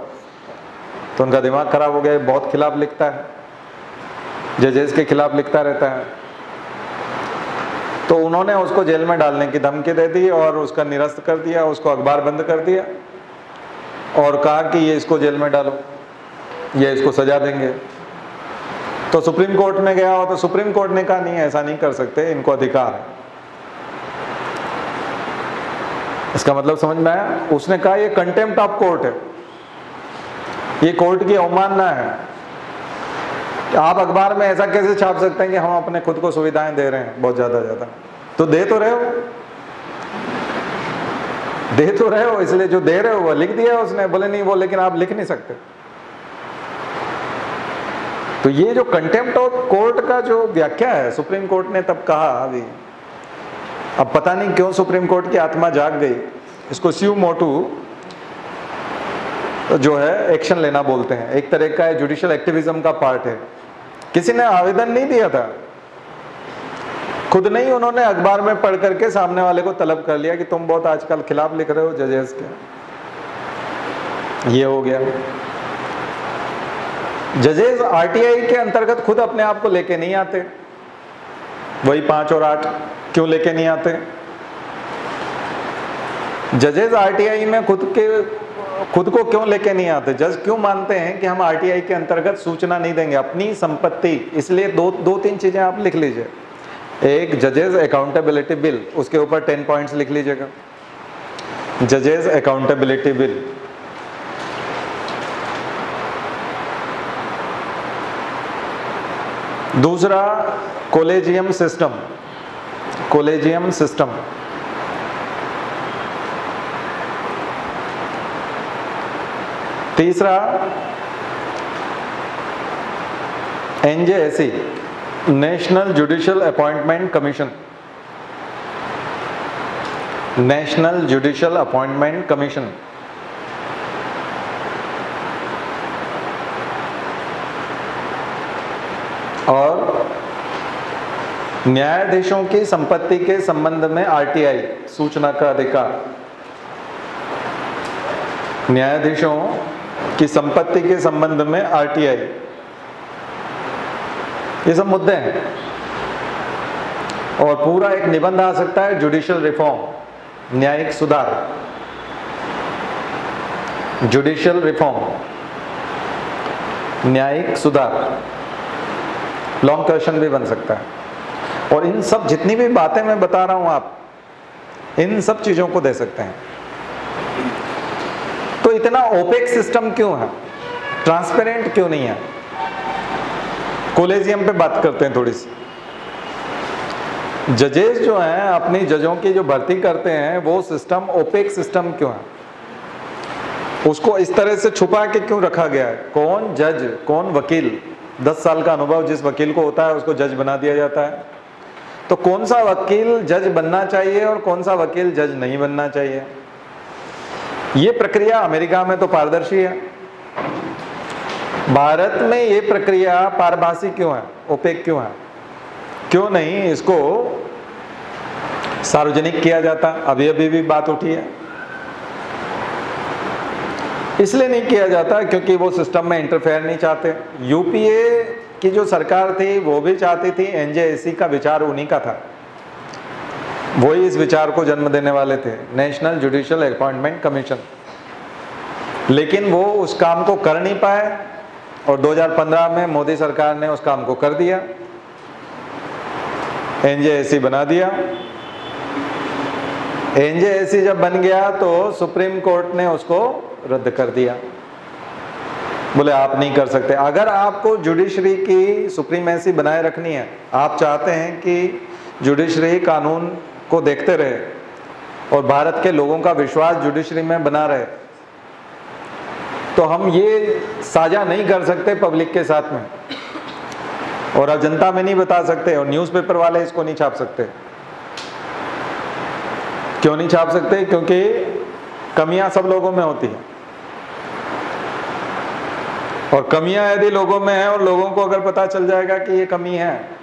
तो उनका दिमाग खराब हो गया, बहुत खिलाफ लिखता है, जजेस के खिलाफ लिखता रहता है। तो उन्होंने उसको जेल में डालने की धमकी दे दी और उसका निरस्त कर दिया, उसको अखबार बंद कर दिया और कहा कि ये इसको जेल में डालो, ये इसको सजा देंगे। तो सुप्रीम कोर्ट में गया हो तो सुप्रीम कोर्ट ने कहा नहीं ऐसा नहीं कर सकते, इनको अधिकार है। इसका मतलब समझ में आया? उसने कहा ये कंटेम्प्ट ऑफ कोर्ट है, ये कोर्ट की अवमानना है। आप अखबार में ऐसा कैसे छाप सकते हैं कि हम अपने खुद को सुविधाएं दे रहे हैं बहुत ज्यादा, तो दे तो रहे हो, इसलिए जो दे रहे हो वो लिख दिया उसने। बोले नहीं वो, लेकिन आप लिख नहीं सकते। तो ये जो कंटेम्प्ट ऑफ कोर्ट का जो व्याख्या है सुप्रीम कोर्ट ने तब कहा, अभी अब पता नहीं क्यों सुप्रीम कोर्ट की आत्मा जाग गई, इसको स्यू मोटू जो है एक्शन लेना बोलते हैं, एक तरह का जुडिशियल एक्टिविज्म का पार्ट है। किसी ने आवेदन नहीं दिया था, खुद नहीं उन्होंने अखबार में पढ़ करके सामने वाले को तलब कर लिया कि तुम बहुत आजकल खिलाफ लिख रहे हो जजेस के, ये हो गया। जजेस आरटीआई के अंतर्गत खुद अपने आप को लेके नहीं आते, वही 5 और 8 क्यों लेके नहीं आते? जजेस आरटीआई में खुद को क्यों लेके नहीं आते? जज क्यों मानते हैं कि हम आरटीआई के अंतर्गत सूचना नहीं देंगे अपनी संपत्ति? इसलिए दो तीन चीजें आप लिख लीजिए। एक जजेस अकाउंटेबिलिटी बिल, उसके ऊपर 10 पॉइंट्स लिख लीजिएगा, जजेस अकाउंटेबिलिटी बिल। दूसरा कोलेजियम सिस्टम, कोलेजियम सिस्टम। तीसरा NJAC, national judicial appointment commission, national judicial appointment commission. और न्यायाधीशों की संपत्ति के संबंध में आरटीआई, सूचना का अधिकार। न्यायाधीशों की संपत्ति के संबंध में आरटीआई, ये सब मुद्दे हैं। और पूरा एक निबंध आ सकता है जुडिशियल रिफॉर्म, न्यायिक सुधार, जुडिशियल रिफॉर्म, न्यायिक सुधार, लॉन्ग क्वेश्चन भी बन सकता है। और इन सब जितनी भी बातें मैं बता रहा हूं आप इन सब चीजों को दे सकते हैं। तो इतना ओपेक सिस्टम क्यों है, ट्रांसपेरेंट क्यों नहीं है? कोलेजियम पे बात करते हैं थोड़ी सी। जजेस जो हैं अपनी जजों की जो भर्ती करते हैं वो सिस्टम ओपेक सिस्टम क्यों है? उसको इस तरह से छुपा के क्यों रखा गया है? कौन जज, कौन वकील, 10 साल का अनुभव जिस वकील को होता है उसको जज बना दिया जाता है। तो कौन सा वकील जज बनना चाहिए और कौन सा वकील जज नहीं बनना चाहिए? ये प्रक्रिया अमेरिका में तो पारदर्शी है, भारत में ये प्रक्रिया पारभासी क्यों है, ओपेक क्यों है? क्यों नहीं इसको सार्वजनिक किया जाता? अभी भी बात उठी है। इसलिए नहीं किया जाता क्योंकि वो सिस्टम में इंटरफेयर नहीं चाहते। यूपीए की जो सरकार थी वो भी चाहती थी, एनजेएसी का विचार उन्हीं का था, वही इस विचार को जन्म देने वाले थे, नेशनल जुडिशियल अपॉइंटमेंट कमीशन। लेकिन वो उस काम को कर नहीं पाए और 2015 में मोदी सरकार ने उस काम को कर दिया, एनजेएसी बना दिया। एनजेएसी जब बन गया तो सुप्रीम कोर्ट ने उसको रद्द कर दिया, बोले आप नहीं कर सकते। अगर आपको जुडिशरी की सुप्रीमेसी बनाए रखनी है, आप चाहते हैं कि जुडिशरी कानून को देखते रहे और भारत के लोगों का विश्वास जुडिशरी में बना रहे, तो हम ये साझा नहीं कर सकते पब्लिक के साथ में, और अब जनता में नहीं बता सकते, और न्यूज़पेपर वाले इसको नहीं छाप सकते। क्यों नहीं छाप सकते? क्योंकि कमियां सब लोगों में होती हैं, और कमियां यदि लोगों में है और लोगों को अगर पता चल जाएगा कि ये कमी है।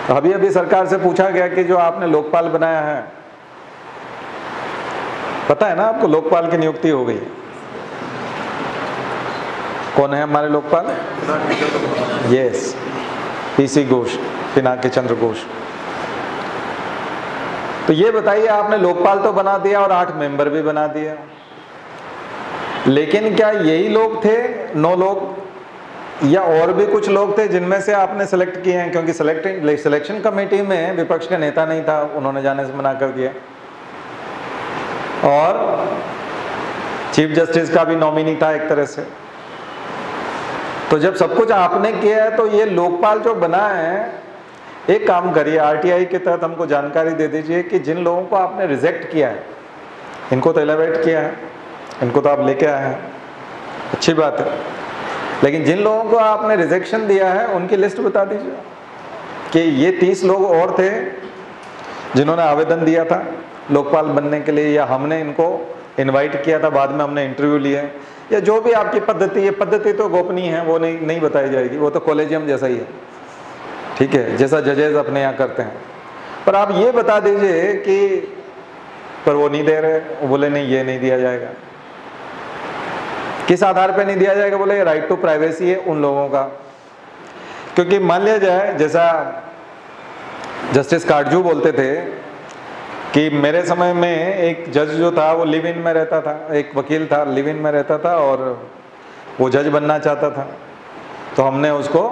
तो अभी सरकार से पूछा गया कि जो आपने लोकपाल बनाया है, पता है ना आपको लोकपाल की नियुक्ति हो गई। कौन है हमारे लोकपाल? Yes, PC Ghosh, Pinaki Chandra Ghosh. तो ये बताइए, आपने लोकपाल तो बना दिया और 8 मेंबर भी बना दिया, लेकिन क्या यही लोग थे 9 लोग या और भी कुछ लोग थे जिनमें से आपने सेलेक्ट किए हैं? क्योंकि सिलेक्शन कमेटी में विपक्ष का नेता नहीं था, उन्होंने जाने से मना कर दिया, और चीफ जस्टिस का भी नॉमिनी था एक तरह से। तो जब सब कुछ आपने किया है तो ये लोकपाल जो बना है, एक काम करिए, आरटीआई के तहत हमको जानकारी दे दीजिए कि जिन लोगों को आपने रिजेक्ट किया है, इनको तो एलिवेट किया है, इनको तो आप लेके आए हैं, अच्छी बात है, लेकिन जिन लोगों को आपने रिजेक्शन दिया है उनकी लिस्ट बता दीजिए कि ये 30 लोग और थे जिन्होंने आवेदन दिया था लोकपाल बनने के लिए, या हमने इनको इनवाइट किया था, बाद में हमने इंटरव्यू लिए, या जो भी आपकी पद्धति है। पद्धति तो गोपनीय है, वो नहीं बताई जाएगी, वो तो कॉलेजियम जैसा ही है, ठीक है, जैसा जजेस अपने यहाँ करते हैं। पर आप ये बता दीजिए कि पर वो नहीं दे रहे, वो बोले नहीं ये नहीं दिया जाएगा। किस आधार पे नहीं दिया जाएगा? बोले राइट टू प्राइवेसी है उन लोगों का। क्योंकि मान लिया जाए, जैसा जस्टिस काटजू बोलते थे कि मेरे समय में एक जज जो था वो लिव इन में रहता था, एक वकील था लिव इन में रहता था, और वो जज बनना चाहता था, तो हमने उसको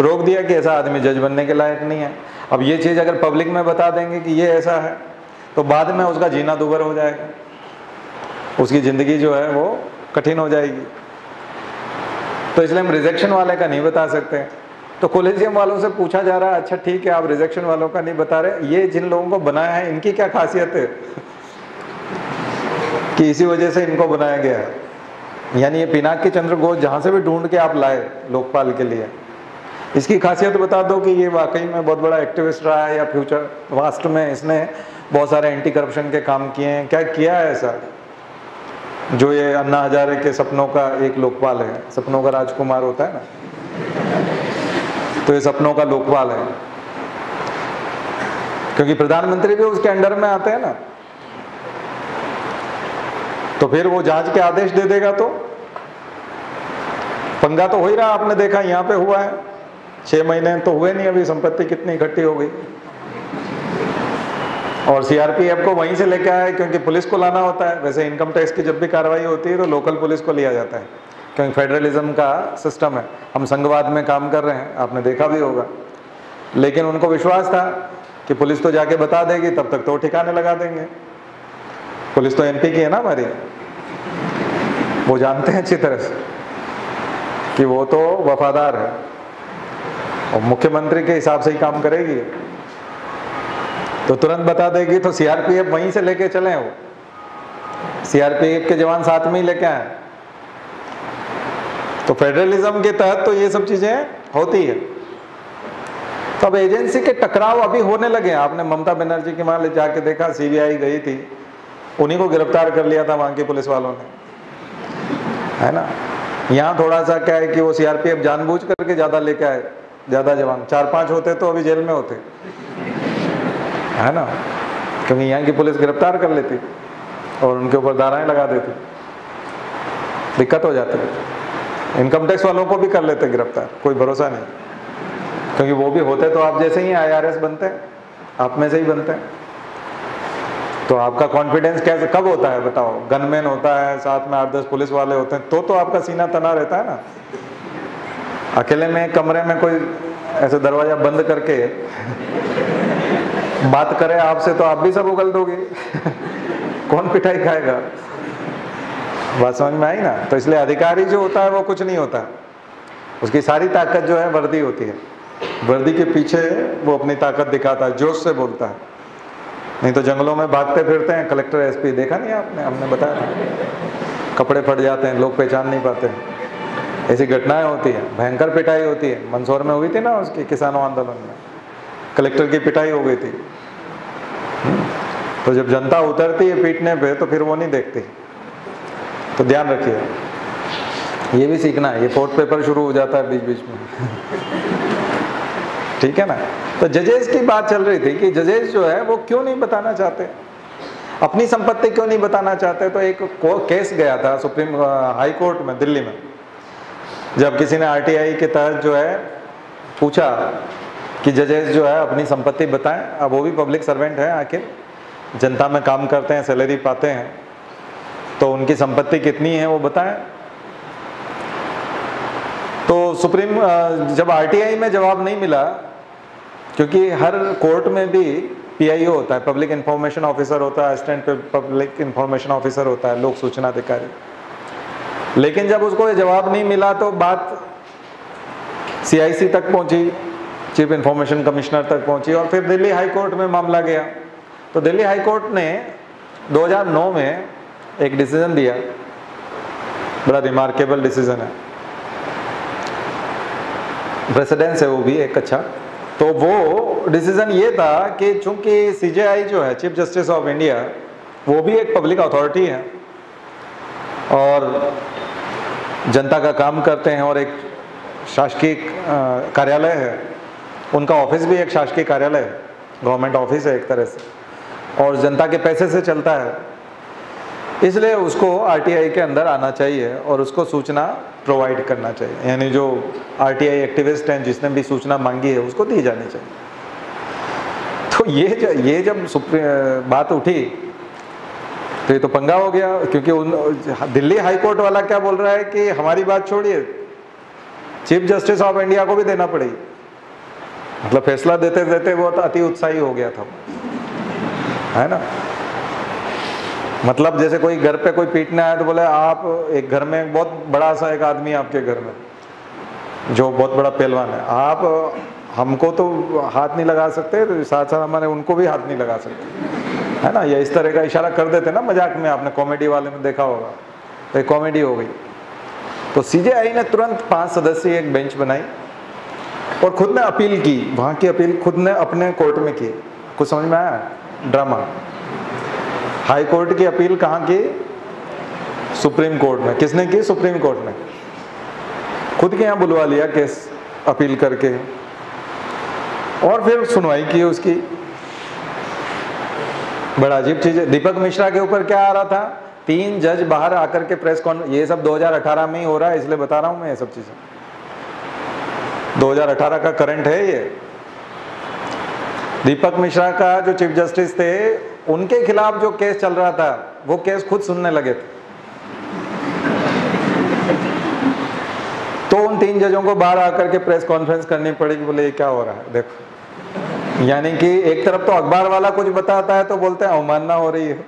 रोक दिया कि ऐसा आदमी जज बनने के लायक नहीं है। अब ये चीज़ अगर पब्लिक में बता देंगे कि ये ऐसा है, तो बाद में उसका जीना दुभर हो जाएगा, उसकी ज़िंदगी जो है वो कठिन हो जाएगी। तो इसलिए हम रिजेक्शन वाले का नहीं बता सकते। तो कॉलेजियम वालों से पूछा जा रहा है, अच्छा ठीक है आप रिजेक्शन वालों का नहीं बता रहे, ये जिन लोगों को बनाया है इनकी क्या खासियत है कि इसी वजह से इनको बनाया गया है। यानी ये पिनाकी चंद्र घोष जहाँ से भी ढूंढ के आप लाए लोकपाल के लिए, इसकी खासियत बता दो कि ये वाकई में बहुत बड़ा एक्टिविस्ट रहा है, या फ्यूचर वास्ट में इसने बहुत सारे एंटी करप्शन के काम किए हैं, क्या किया है ऐसा जो ये अन्ना हजारे के सपनों का एक लोकपाल है। सपनों का राजकुमार होता है ना, तो ये सपनों का लोकपाल है, क्योंकि प्रधानमंत्री भी उसके अंडर में आते हैं ना। तो फिर वो जांच के आदेश दे देगा तो पंगा तो हो ही रहा, आपने देखा यहाँ पे हुआ है। 6 महीने तो हुए नहीं, अभी संपत्ति कितनी इकट्ठी हो गई। और सीआरपीएफ को वहीं से लेके आया, क्योंकि पुलिस को लाना होता है। वैसे इनकम टैक्स की जब भी कार्रवाई होती है तो लोकल पुलिस को लिया जाता है, क्योंकि फेडरलिज्म का सिस्टम है। हम संघवाद में काम कर रहे हैं, आपने देखा भी होगा, लेकिन उनको विश्वास था कि पुलिस तो जाके बता देगी, तब तक तो ठिकाने लगा देंगे। पुलिस तो एमपी की है ना हमारी, वो जानते हैं अच्छी तरह से कि वो तो वफादार है और मुख्यमंत्री के हिसाब से ही काम करेगी, तो तुरंत बता देगी। तो सीआरपीएफ वहीं से लेके चले, वो सीआरपीएफ के जवान साथ में ही लेके आए। तो फेडरलिज्म के तहत तो ये सब चीजें होती है। तो अब एजेंसी के टकराव अभी होने लगे। आपने ममता बनर्जी के वहां ले जाके देखा, सीबीआई गई थी, उन्हीं को गिरफ्तार कर लिया था वहां की पुलिस वालों ने, है ना। यहाँ थोड़ा सा क्या है कि वो सीआरपीएफ जानबूझ करके ज्यादा लेके आए, ज्यादा जवान, 4-5 होते तो अभी जेल में होते, है ना, क्योंकि यहाँ की पुलिस गिरफ्तार कर लेती और उनके ऊपर धाराएं लगा देती, दिक्कत हो जाती। इनकम टैक्स वालों को भी कर लेते गिरफ्तार, कोई भरोसा नहीं, क्योंकि वो भी होते तो आप जैसे ही आईआरएस बनते हैं, आप में से ही बनते हैं। तो आपका कॉन्फिडेंस कैसे कब होता है बताओ? गनमैन होता है, साथ में 8-10 पुलिस वाले होते हैं, तो आपका सीना तना रहता है ना। अकेले में कमरे में कोई ऐसे दरवाजा बंद करके बात करे आपसे तो आप भी सब उगल दोगे कौन पिटाई खाएगा? बात समझ में आई ना। तो इसलिए अधिकारी जो होता है वो कुछ नहीं होता, उसकी सारी ताकत जो है वर्दी होती है। वर्दी के पीछे वो अपनी ताकत दिखाता है, जोश से बोलता है। नहीं तो जंगलों में भागते फिरते हैं कलेक्टर एसपी, देखा नहीं आपने? हमने बताया था, कपड़े फट जाते हैं, लोग पहचान नहीं पाते हैं, ऐसी घटनाएं होती है। भयंकर पिटाई होती है, मंदसौर में हुई थी ना उसकी किसानों आंदोलन में, कलेक्टर की पिटाई हो गई थी। तो जब जनता उतरती है पीटने पे तो फिर वो नहीं देखती। तो ध्यान रखिए, ये भी सीखना है। ये फोर्थ पेपर शुरू हो जाता है बीच बीच में ठीक है ना। तो जजेस की बात चल रही थी कि जजेस जो है वो क्यों नहीं बताना चाहते, अपनी संपत्ति क्यों नहीं बताना चाहते। तो एक केस गया था सुप्रीम हाई कोर्ट में दिल्ली में, जब किसी ने आरटीआई के तहत जो है पूछा कि जजेस जो है अपनी संपत्ति बताएं। अब वो भी पब्लिक सर्वेंट है, आखिर जनता में काम करते हैं, सैलरी पाते हैं, तो उनकी संपत्ति कितनी है वो बताएं। तो सुप्रीम जब आरटीआई में जवाब नहीं मिला, क्योंकि हर कोर्ट में भी पीआईओ होता है, पब्लिक इंफॉर्मेशन ऑफिसर होता है, असिस्टेंट पब्लिक इंफॉर्मेशन ऑफिसर होता है, लोक सूचना अधिकारी, लेकिन जब उसको ये जवाब नहीं मिला तो बात सीआईसी तक पहुंची, चीफ इंफॉर्मेशन कमिश्नर तक पहुंची, और फिर दिल्ली हाई कोर्ट में मामला गया। तो दिल्ली हाई कोर्ट ने 2009 में एक डिसीजन दिया, बड़ा रिमार्केबल डिसीजन है, प्रेसिडेंस है वो भी एक अच्छा। तो वो डिसीजन ये था कि चूंकि सीजेआई जो है, चीफ जस्टिस ऑफ इंडिया, वो भी एक पब्लिक अथॉरिटी है और जनता का काम करते हैं और एक शासकीय कार्यालय है, उनका ऑफिस भी एक शासकीय कार्यालय है, गवर्नमेंट ऑफिस है एक तरह से, और जनता के पैसे से चलता है, इसलिए उसको आरटीआई के अंदर आना चाहिए और उसको सूचना प्रोवाइड करना चाहिए। यानी जो आरटीआई एक्टिविस्ट हैं, जिसने भी सूचना मांगी है, उसको दी जानी चाहिए। तो ये जब बात उठी तो ये तो पंगा हो गया, क्योंकि दिल्ली हाई कोर्ट वाला क्या बोल रहा है कि हमारी बात छोड़िए, चीफ जस्टिस ऑफ इंडिया को भी देना पड़ेगी। मतलब फैसला देते देते बहुत अति उत्साही हो गया था, है ना। मतलब जैसे कोई घर पे कोई पीटने आया तो बोले आप एक घर में बहुत बड़ा सा एक आदमी आपके घर में जो बहुत बड़ा पहलवान है, आप हमको तो हाथ नहीं लगा सकते, तो साथ साथ हमारे उनको भी हाथ नहीं लगा सकते, है ना। या इस तरह का इशारा कर देते ना मजाक में, आपने कॉमेडी वाले में देखा होगा, तो एक कॉमेडी हो गई। तो सीजेआई ने तुरंत 5 सदस्यीय एक बेंच बनाई और खुद ने अपील की, वहाँ की अपील खुद ने अपने कोर्ट में की। कुछ समझ में आया? ड्रामा। हाई कोर्ट की अपील कहाँ की? सुप्रीम कोर्ट में। किसने की? सुप्रीम कोर्ट ने खुद के यहाँ बुलवा लिया केस अपील करके, और फिर सुनवाई की उसकी। बड़ा अजीब चीज है। दीपक मिश्रा के ऊपर क्या आ रहा था? 3 जज बाहर आकर के प्रेस कॉन्फ्रेंस, ये सब 2018 में ही हो रहा है, इसलिए बता रहा हूं मैं ये सब चीजें। 2018 का करंट है ये। दीपक मिश्रा का जो चीफ जस्टिस थे, उनके खिलाफ जो केस चल रहा था, वो केस खुद सुनने लगे थे। तो उन 3 जजों को बाहर आकर के प्रेस कॉन्फ्रेंस करनी पड़ेगी, बोले ये क्या हो रहा है देखो। यानी कि एक तरफ तो अखबार वाला कुछ बताता है तो बोलते हैं अवमानना हो रही है,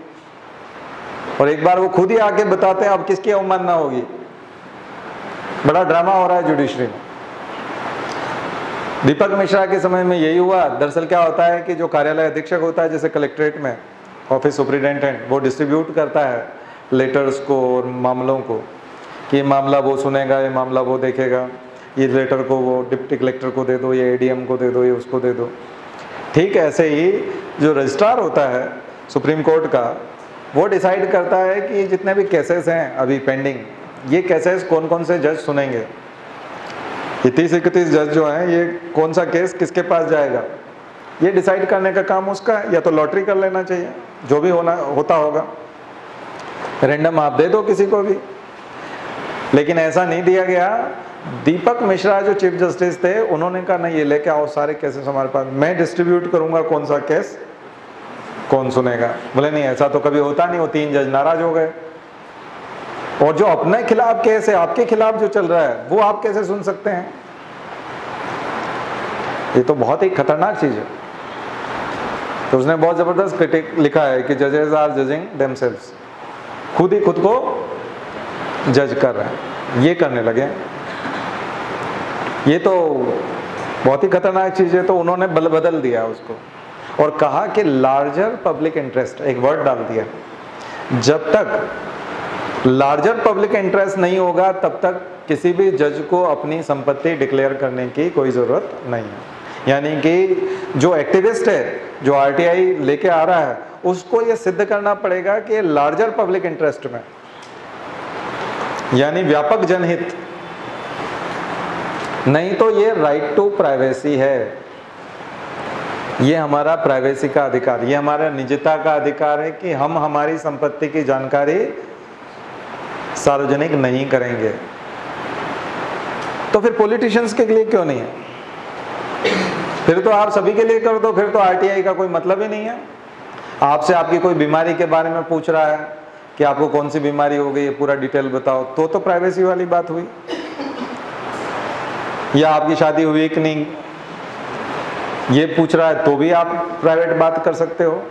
और एक बार वो खुद ही आके बताते हैं अब किसकी अवमानना होगी। बड़ा ड्रामा हो रहा है जुडिशरी में। दीपक मिश्रा के समय में यही हुआ। दरअसल क्या होता है कि जो कार्यालय अधीक्षक होता है, जैसे कलेक्ट्रेट में ऑफिस सुपरिटेंडेंट, वो डिस्ट्रीब्यूट करता है लेटर्स को और मामलों को, कि ये मामला वो सुनेगा, ये मामला वो देखेगा, ये लेटर को वो डिप्टी कलेक्टर को दे दो, ये एडीएम को दे दो, ये उसको दे दो। ठीक ऐसे ही जो रजिस्ट्रार होता है सुप्रीम कोर्ट का, वो डिसाइड करता है कि जितने भी केसेस हैं अभी पेंडिंग, ये केसेस कौन कौन से जज सुनेंगे, ये 30-31 जज जो हैं, ये कौन सा केस किसके पास जाएगा, ये डिसाइड करने का काम उसका है। या तो लॉटरी कर लेना चाहिए, जो भी होता होगा, रैंडम आप दे दो किसी को भी, लेकिन ऐसा नहीं दिया गया। दीपक मिश्रा जो चीफ जस्टिस थे, उन्होंने कहा नहीं, ये लेके आओ सारे केसेस हमारे पास, मैं डिस्ट्रीब्यूट करूंगा कौन सा केस कौन सुनेगा। बोले नहीं, ऐसा तो कभी होता नहीं। वो 3 जज नाराज हो गए, और जो अपने खिलाफ केस है, आपके खिलाफ जो चल रहा है, वो आप कैसे सुन सकते हैं? ये तो बहुत ही खतरनाक चीज है। तो उसने बहुत जबरदस्त क्रिटिक लिखा है कि जजेस आर जजिंग देमसेल्व्स, खुद ही खुद को जज कर रहे हैं, ये करने लगे। ये तो बहुत ही खतरनाक चीज है। तो उन्होंने बदल दिया उसको और कहा कि लार्जर पब्लिक इंटरेस्ट, एक वर्ड डाल दिया। जब तक लार्जर पब्लिक इंटरेस्ट नहीं होगा, तब तक किसी भी जज को अपनी संपत्ति डिक्लेयर करने की कोई जरूरत नहीं है। यानी कि जो एक्टिविस्ट है, जो आरटीआई लेके आ रहा है, उसको ये सिद्ध करना पड़ेगा कि लार्जर पब्लिक इंटरेस्ट में, यानी व्यापक जनहित, नहीं तो ये राइट टू प्राइवेसी है। ये हमारा प्राइवेसी का अधिकार, ये हमारा निजता का अधिकार है कि हम हमारी संपत्ति की जानकारी सार्वजनिक नहीं करेंगे। तो फिर पॉलिटिशियंस के लिए क्यों नहीं है? फिर तो आप सभी के लिए कर दो, फिर तो आरटीआई का कोई मतलब ही नहीं है। आपसे आपकी कोई बीमारी के बारे में पूछ रहा है कि आपको कौन सी बीमारी हो गई, पूरा डिटेल बताओ, तो प्राइवेसी वाली बात हुई। या आपकी शादी हुई कि नहीं ये पूछ रहा है तो भी आप प्राइवेट बात कर सकते हो।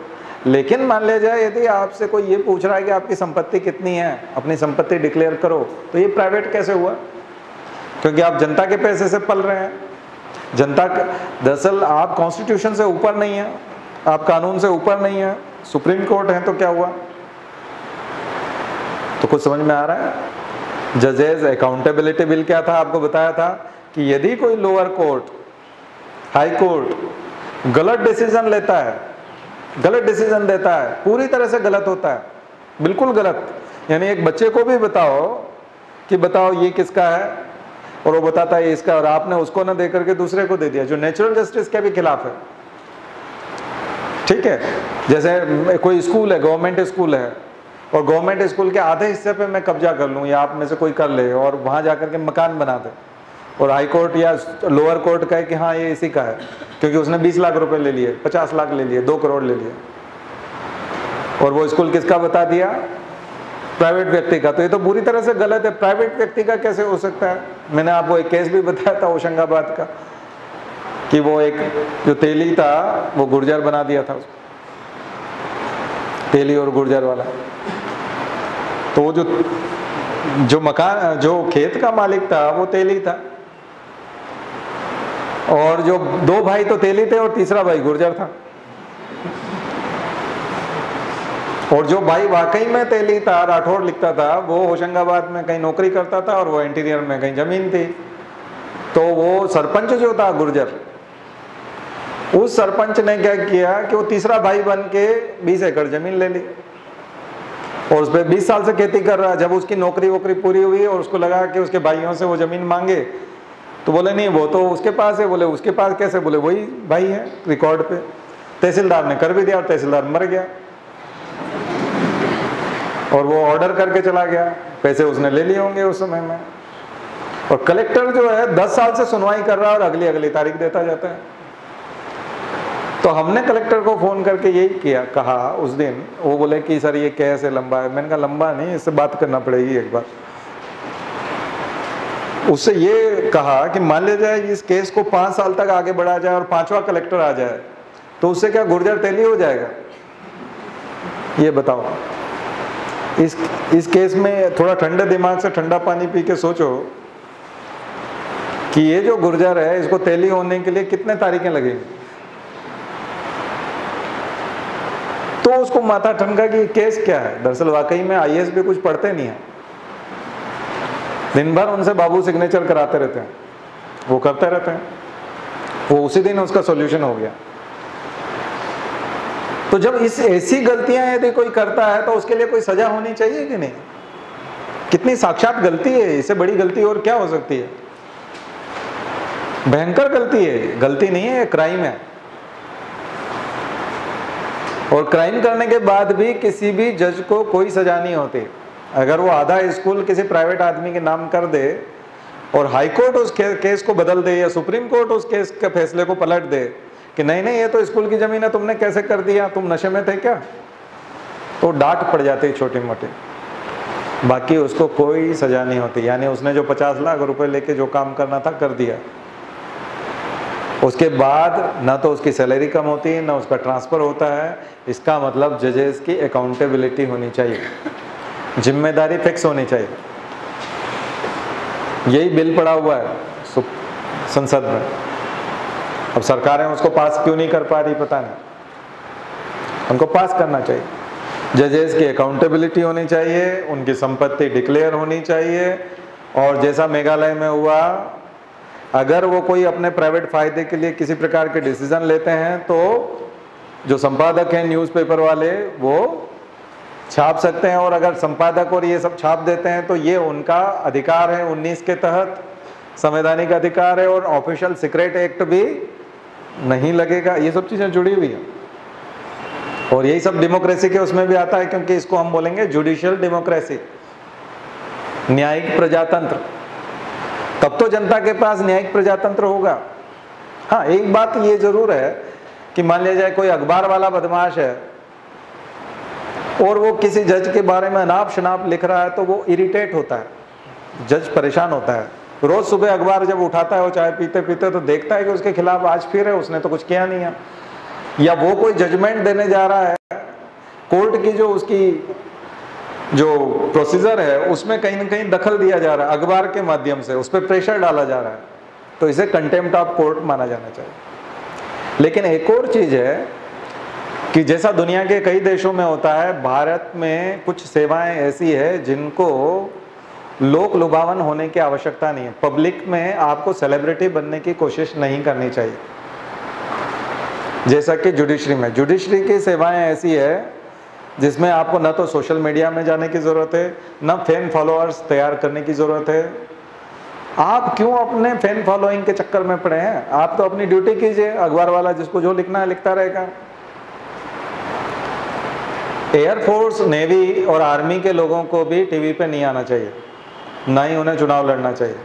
लेकिन मान लिया जाए यदि आपसे कोई ये पूछ रहा है कि आपकी संपत्ति कितनी है, अपनी संपत्ति डिक्लेयर करो, तो ये प्राइवेट कैसे हुआ? क्योंकि आप जनता के पैसे से पल रहे हैं। जनता दरअसल आप कॉन्स्टिट्यूशन से ऊपर नहीं है, आप कानून से ऊपर नहीं है, सुप्रीम कोर्ट है, तो क्या हुआ? तो कुछ समझ में आ रहा है? जजेस अकाउंटेबिलिटी बिल क्या था, आपको बताया था कि यदि कोई लोअर कोर्ट, हाई कोर्ट गलत डिसीजन लेता है, गलत डिसीजन देता है, पूरी तरह से गलत होता है, बिल्कुल गलत, यानी एक बच्चे को भी बताओ कि बताओ ये किसका है, और वो बताता है इसका, और आपने उसको ना दे करके दूसरे को दे दिया, जो नेचुरल जस्टिस के भी खिलाफ है। ठीक है, जैसे कोई स्कूल है, गवर्नमेंट स्कूल है, और गवर्नमेंट स्कूल के आधे हिस्से पे मैं कब्जा कर लूँ या आप में से कोई कर ले और वहाँ जाकर के मकान बना दे, और हाई कोर्ट या लोअर कोर्ट कहे कि हाँ ये इसी का है, क्योंकि उसने 20 लाख रुपए ले लिए, 50 लाख ले लिए, 2 करोड़ ले लिए, और वो स्कूल किसका बता दिया? प्राइवेट व्यक्ति का। तो ये तो पूरी तरह से गलत है। प्राइवेट व्यक्ति का कैसे हो सकता है? मैंने आपको एक केस भी बताया था होशंगाबाद का, कि वो एक जो तेली था वो गुर्जर बना दिया था उसको, तेली और गुर्जर वाला। तो वो जो मकान, जो खेत का मालिक था वो तेली था, और जो 2 भाई तो तेली थे और तीसरा भाई गुर्जर था, और जो भाई वाकई में तेली था, राठौड़ लिखता था, वो होशंगाबाद में कहीं नौकरी करता था और वो इंटीरियर में कहीं जमीन थी। तो वो सरपंच जो था गुर्जर, उस सरपंच ने क्या किया कि वो तीसरा भाई बन के 20 एकड़ जमीन ले ली, और उस पर 20 साल से खेती कर रहा है। जब उसकी नौकरी वोकरी पूरी हुई और उसको लगा कि उसके भाइयों से वो जमीन मांगे, तो बोले नहीं वो तो उसके पास है। बोले उसके पास कैसे? बोले वही भाई है रिकॉर्ड पे। तहसीलदार ने कर भी दिया और तहसीलदार मर गया, और वो ऑर्डर करके चला गया, पैसे उसने ले लिए होंगे उस समय में। और कलेक्टर जो है 10 साल से सुनवाई कर रहा है और अगली तारीख देता जाता है। तो हमने कलेक्टर को फोन करके यही किया, कहा उस दिन, वो बोले कि सर ये कैसे लंबा है। मैंने कहा लंबा नहीं, इससे बात करना पड़ेगी एक बार। उससे ये कहा कि मान लिया जाए इस केस को 5 साल तक आगे बढ़ा जाए और 5वां कलेक्टर आ जाए, तो उससे क्या गुर्जर तेली हो जाएगा? ये बताओ। इस केस में थोड़ा ठंडे दिमाग से ठंडा पानी पी के सोचो कि ये जो गुर्जर है इसको तेली होने के लिए कितने तारीखें लगेंगी। तो उसको माथा ठनका कि केस क्या है। दरअसल वाकई में आईएएस भी कुछ पढ़ते नहीं है, दिन भर उनसे बाबू सिग्नेचर कराते रहते हैं, वो करते रहते हैं, वो उसी दिन उसका सॉल्यूशन हो गया। तो जब ऐसी गलतियां यदि कोई करता है तो उसके लिए कोई सजा होनी चाहिए कि नहीं? कितनी साक्षात गलती है, इससे बड़ी गलती और क्या हो सकती है? भयंकर गलती है, गलती नहीं है, क्राइम है। और क्राइम करने के बाद भी किसी भी जज को कोई सजा नहीं होती। अगर वो आधा स्कूल किसी प्राइवेट आदमी के नाम कर दे और हाई कोर्ट उस केस को बदल दे या सुप्रीम कोर्ट उस केस के फैसले को पलट दे कि नहीं नहीं ये तो स्कूल की जमीन है, तुमने कैसे कर दिया, तुम नशे में थे क्या, तो डांट पड़ जाती है छोटी मोटी, बाकी उसको कोई सजा नहीं होती। यानी उसने जो 50 लाख रुपए लेके जो काम करना था कर दिया, उसके बाद ना तो उसकी सैलरी कम होती है ना उसका ट्रांसफ़र होता है। इसका मतलब जजेस की अकाउंटेबिलिटी होनी चाहिए, जिम्मेदारी फिक्स होनी चाहिए। यही बिल पड़ा हुआ है संसद में, अब सरकारें उसको पास क्यों नहीं कर पा रही पता नहीं, उनको पास करना चाहिए। जजेस की अकाउंटेबिलिटी होनी चाहिए, उनकी संपत्ति डिक्लेयर होनी चाहिए, और जैसा मेघालय में हुआ, अगर वो कोई अपने प्राइवेट फायदे के लिए किसी प्रकार के डिसीजन लेते हैं तो जो संपादक हैं न्यूज़पेपर वाले वो छाप सकते हैं, और अगर संपादक और ये सब छाप देते हैं तो ये उनका अधिकार है, 19 के तहत संवैधानिक अधिकार है, और ऑफिशियल सीक्रेट एक्ट भी नहीं लगेगा। ये सब चीज़ें जुड़ी हुई हैं, और यही सब डेमोक्रेसी के उसमें भी आता है, क्योंकि इसको हम बोलेंगे जुडिशियल डेमोक्रेसी, न्यायिक प्रजातंत्र। तब तो जनता के पास न्यायिक प्रजातंत्र होगा। हाँ, एक बात ये जरूर है कि मान लिया जाए कोई अखबार वाला बदमाश है और वो किसी जज के बारे में अनाप शनाप लिख रहा है, तो वो इरिटेट होता है, जज परेशान होता है, रोज सुबह अखबार जब उठाता है वो चाय पीते पीते तो देखता है कि उसके खिलाफ आज फिर है, उसने तो कुछ किया नहीं है, या वो कोई जजमेंट देने जा रहा है, कोर्ट की जो उसकी जो प्रोसीजर है उसमें कहीं ना कहीं दखल दिया जा रहा है, अखबार के माध्यम से उस पर प्रेशर डाला जा रहा है, तो इसे कंटेम्प्ट ऑफ कोर्ट माना जाना चाहिए। लेकिन एक और चीज है कि जैसा दुनिया के कई देशों में होता है, भारत में कुछ सेवाएं ऐसी है जिनको लोक लुभावन होने की आवश्यकता नहीं है। पब्लिक में आपको सेलिब्रिटी बनने की कोशिश नहीं करनी चाहिए। जैसा कि जुडिशरी की सेवाएं ऐसी है जिसमें आपको न तो सोशल मीडिया में जाने की ज़रूरत है, न फैन फॉलोअर्स तैयार करने की ज़रूरत है। आप क्यों अपने फैन फॉलोइंग के चक्कर में पड़े हैं? आप तो अपनी ड्यूटी कीजिए, अखबार वाला जिसको जो लिखना है लिखता रहेगा। एयरफोर्स, नेवी और आर्मी के लोगों को भी टीवी पे नहीं आना चाहिए, ना ही उन्हें चुनाव लड़ना चाहिए।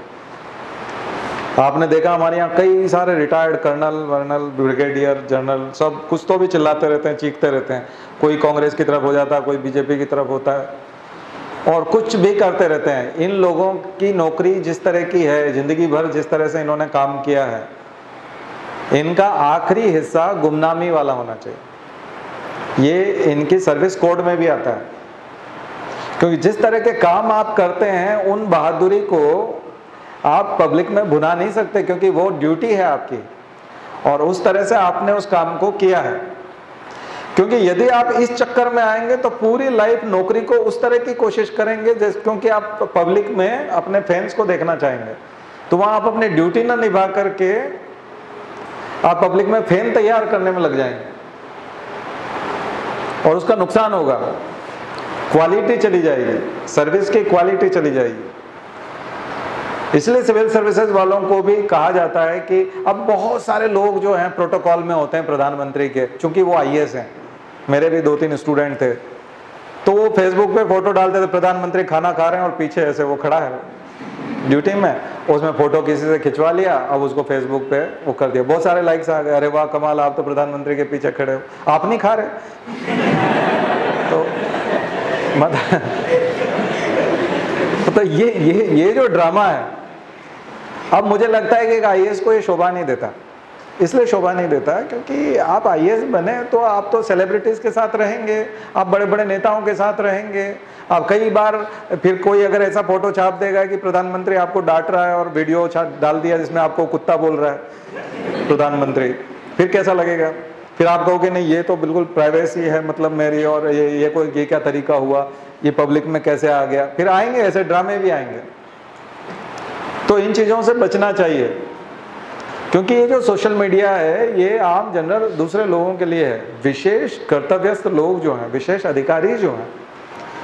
आपने देखा हमारे यहाँ कई सारे रिटायर्ड कर्नल, वर्नल, ब्रिगेडियर, जनरल सब कुछ तो भी चिल्लाते रहते हैं, चीखते रहते हैं। कोई कांग्रेस की तरफ हो जाता है, कोई बीजेपी की तरफ होता है और कुछ भी करते रहते हैं। इन लोगों की नौकरी जिस तरह की है, जिंदगी भर जिस तरह से इन्होंने काम किया है, इनका आखिरी हिस्सा गुमनामी वाला होना चाहिए। ये इनकी सर्विस कोड में भी आता है, क्योंकि जिस तरह के काम आप करते हैं उन बहादुरी को आप पब्लिक में भुना नहीं सकते, क्योंकि वो ड्यूटी है आपकी और उस तरह से आपने उस काम को किया है। क्योंकि यदि आप इस चक्कर में आएंगे तो पूरी लाइफ नौकरी को उस तरह की कोशिश करेंगे जैसे, क्योंकि आप पब्लिक में अपने फैंस को देखना चाहेंगे, तो वहां आप अपनी ड्यूटी ना निभा करके आप पब्लिक में फैन तैयार करने में लग जाएंगे और उसका नुकसान होगा। क्वालिटी चली जाएगी, सर्विस की क्वालिटी चली जाएगी। इसलिए सिविल सर्विसेज वालों को भी कहा जाता है कि अब बहुत सारे लोग जो हैं प्रोटोकॉल में होते हैं प्रधानमंत्री के, चूंकि वो आईएएस हैं, मेरे भी 2-3 स्टूडेंट थे, तो वो फेसबुक पे फोटो डालते थे, प्रधानमंत्री खाना खा रहे हैं और पीछे ऐसे वो खड़ा है ड्यूटी में, उसमें फोटो किसी से खिंचवा लिया, अब उसको फेसबुक पे वो कर दिया, बहुत सारे लाइक्स आ गए, अरे वाह कमाल, आप तो प्रधानमंत्री के पीछे खड़े हो, आप नहीं खा रहे। तो ये जो ड्रामा है, अब मुझे लगता है कि आईएएस को ये शोभा नहीं देता। इसलिए शोभा नहीं देता क्योंकि आप आईएएस बने तो आप तो सेलिब्रिटीज के साथ रहेंगे, आप बड़े बड़े नेताओं के साथ रहेंगे। आप कई बार फिर कोई अगर ऐसा फोटो छाप देगा कि प्रधानमंत्री आपको डांट रहा है और वीडियो डाल दिया जिसमें आपको कुत्ता बोल रहा है प्रधानमंत्री, फिर कैसा लगेगा? फिर आप कहोगे नहीं ये तो बिल्कुल प्राइवेसी है मतलब मेरी, और ये क्या तरीका हुआ, ये पब्लिक में कैसे आ गया? फिर आएंगे ऐसे ड्रामे भी आएंगे। तो इन चीज़ों से बचना चाहिए, क्योंकि ये जो सोशल मीडिया है ये आम जनरल दूसरे लोगों के लिए है। विशेष कर्तव्यस्थ लोग जो हैं, विशेष अधिकारी जो हैं,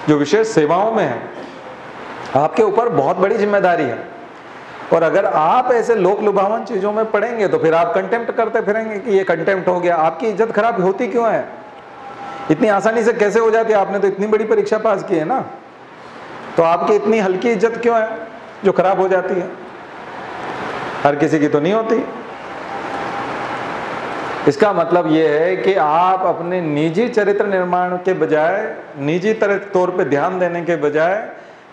जो विशेष सेवाओं में हैं, आपके ऊपर बहुत बड़ी जिम्मेदारी है। और अगर आप ऐसे लोक लुभावन चीज़ों में पड़ेंगे तो फिर आप कंटेम्प्ट करते फिरेंगे कि ये कंटेम्प्ट हो गया। आपकी इज्जत खराब होती क्यों है? इतनी आसानी से कैसे हो जाती है? आपने तो इतनी बड़ी परीक्षा पास की है ना, तो आपकी इतनी हल्की इज्जत क्यों है जो खराब हो जाती है? हर किसी की तो नहीं होती। इसका मतलब ये है कि आप अपने निजी चरित्र निर्माण के बजाय, निजी तौर पे ध्यान देने के बजाय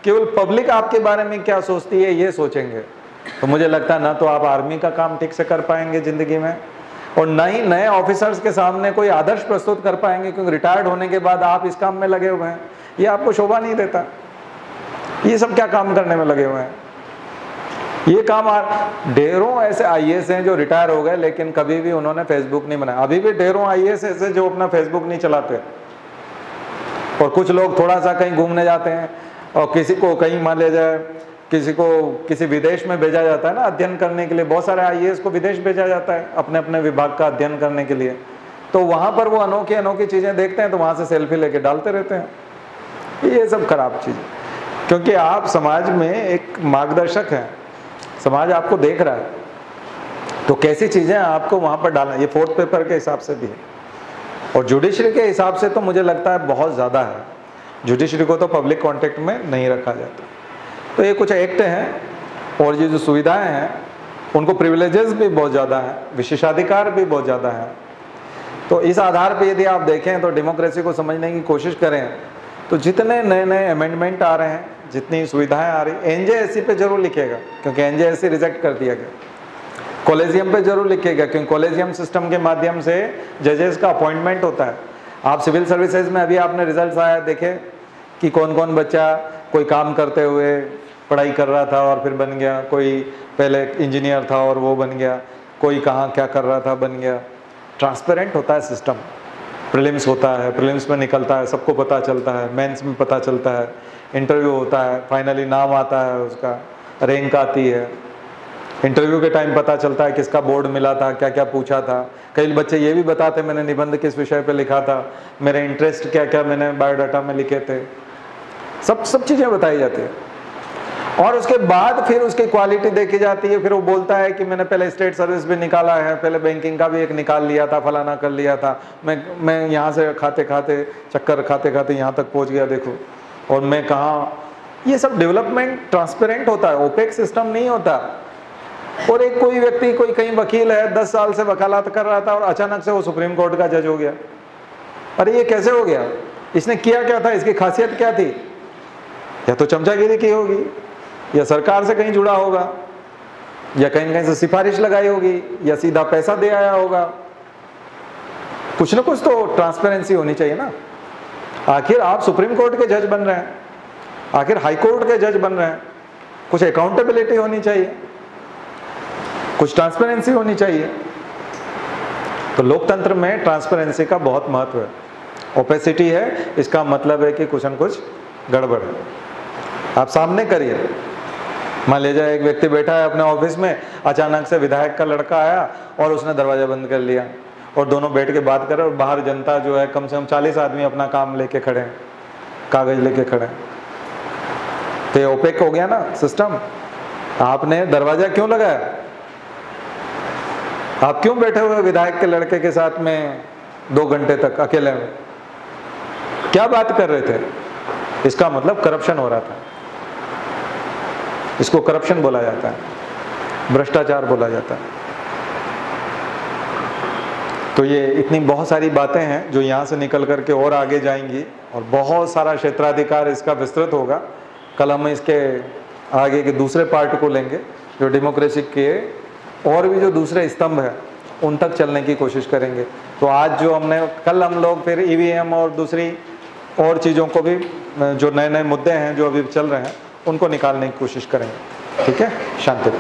केवल पब्लिक आपके बारे में क्या सोचती है ये सोचेंगे, तो मुझे लगता है ना तो आप आर्मी का काम ठीक से कर पाएंगे जिंदगी में, और न ही नए ऑफिसर्स के सामने कोई आदर्श प्रस्तुत कर पाएंगे, क्योंकि रिटायर्ड होने के बाद आप इस काम में लगे हुए हैं। ये आपको शोभा नहीं देता। ये सब क्या काम करने में लगे हुए हैं? ये काम ढेरों ऐसे आईएएस हैं जो रिटायर हो गए लेकिन कभी भी उन्होंने फेसबुक नहीं बनाया। अभी भी ढेरों आईएएस ऐसे जो अपना फेसबुक नहीं चलाते, और कुछ लोग थोड़ा सा कहीं घूमने जाते हैं और किसी को कहीं मान ले जाए, किसी को किसी विदेश में भेजा जाता है ना अध्ययन करने के लिए। बहुत सारे आईएएस को विदेश भेजा जाता है अपने अपने विभाग का अध्ययन करने के लिए, तो वहाँ पर वो अनोखी अनोखी चीज़ें देखते हैं तो वहाँ से सेल्फी लेके डालते रहते हैं। ये सब खराब चीज़, क्योंकि आप समाज में एक मार्गदर्शक हैं, समाज आपको देख रहा है, तो कैसी चीज़ें आपको वहाँ पर डालना, ये 4th पेपर के हिसाब से भी है। और जुडिशरी के हिसाब से तो मुझे लगता है बहुत ज़्यादा है। जुडिशरी को तो पब्लिक कॉन्टेक्ट में नहीं रखा जाता। तो ये कुछ एक्ट हैं और ये जो सुविधाएं हैं उनको प्रिविलेजेस भी बहुत ज़्यादा हैं, विशेषाधिकार भी बहुत ज़्यादा हैं। तो इस आधार पर यदि आप देखें तो डेमोक्रेसी को समझने की कोशिश करें तो जितने नए नए अमेंडमेंट आ रहे हैं, जितनी सुविधाएं आ रही, एनजेएससी पे जरूर लिखेगा क्योंकि एनजेएससी रिजेक्ट कर दिया गया। कॉलेजियम पे जरूर लिखेगा क्योंकि कॉलेजियम सिस्टम के माध्यम से जजेस का अपॉइंटमेंट होता है। आप सिविल सर्विसेज में अभी आपने रिजल्ट आया देखे कि कौन कौन बच्चा कोई काम करते हुए पढ़ाई कर रहा था और फिर बन गया, कोई पहले इंजीनियर था और वो बन गया, कोई कहाँ क्या कर रहा था बन गया। ट्रांसपेरेंट होता है सिस्टम। प्रीलिम्स होता है, प्रीलिम्स में निकलता है, सबको पता चलता है, मेंस में पता चलता है, इंटरव्यू होता है, फाइनली नाम आता है, उसका रैंक आती है। इंटरव्यू के टाइम पता चलता है किसका बोर्ड मिला था, क्या क्या पूछा था। कई बच्चे ये भी बताते मैंने निबंध किस विषय पे लिखा था, मेरे इंटरेस्ट क्या क्या मैंने बायोडाटा में लिखे थे, सब चीज़ें बताई जाती है। और उसके बाद फिर उसकी क्वालिटी देखी जाती है। फिर वो बोलता है कि मैंने पहले स्टेट सर्विस भी निकाला है, पहले बैंकिंग का भी एक निकाल लिया था, फलाना कर लिया था, मैं यहाँ से खाते खाते चक्कर खाते खाते यहाँ तक पहुँच गया देखो, और मैं कहाँ। ये सब डेवलपमेंट ट्रांसपेरेंट होता है, ओपेक सिस्टम नहीं होता। और एक कोई व्यक्ति, कोई कहीं वकील है, 10 साल से वकालत कर रहा था और अचानक से वो सुप्रीम कोर्ट का जज हो गया। अरे ये कैसे हो गया? इसने किया क्या था? इसकी खासियत क्या थी? या तो चमचागिरी की होगी, या सरकार से कहीं जुड़ा होगा, या कहीं न कहीं से सिफारिश लगाई होगी, या सीधा पैसा दे आया होगा। कुछ ना कुछ तो ट्रांसपेरेंसी होनी चाहिए ना। आखिर आप सुप्रीम कोर्ट के जज बन रहे हैं, आखिर हाई कोर्ट के जज बन रहे हैं, कुछ अकाउंटेबिलिटी होनी चाहिए, कुछ ट्रांसपेरेंसी होनी चाहिए। तो लोकतंत्र में ट्रांसपेरेंसी का बहुत महत्व है। ओपेसिटी है, इसका मतलब है कि कुछ न कुछ गड़बड़ है। आप सामने करिए। मान लीजिए एक व्यक्ति बैठा है अपने ऑफिस में, अचानक से विधायक का लड़का आया और उसने दरवाजा बंद कर लिया, और दोनों बैठ के बात कर रहे, और बाहर जनता जो है कम से कम 40 आदमी अपना काम लेके खड़े हैं, कागज लेके खड़े हैं। तो ये ओपेक हो गया ना सिस्टम। आपने दरवाजा क्यों लगाया? आप क्यों बैठे हुए विधायक के लड़के के साथ में 2 घंटे तक अकेले में? क्या बात कर रहे थे? इसका मतलब करप्शन हो रहा था। इसको करप्शन बोला जाता है, भ्रष्टाचार बोला जाता है। तो ये इतनी बहुत सारी बातें हैं जो यहाँ से निकल करके और आगे जाएंगी, और बहुत सारा क्षेत्राधिकार इसका विस्तृत होगा। कल हम इसके आगे के दूसरे पार्ट को लेंगे, जो डेमोक्रेसी के और भी जो दूसरे स्तंभ है उन तक चलने की कोशिश करेंगे। तो आज जो हमने, कल हम लोग फिर ईवीएम और दूसरी और चीज़ों को भी, जो नए नए मुद्दे हैं जो अभी चल रहे हैं, उनको निकालने की कोशिश करेंगे। ठीक है, शांति।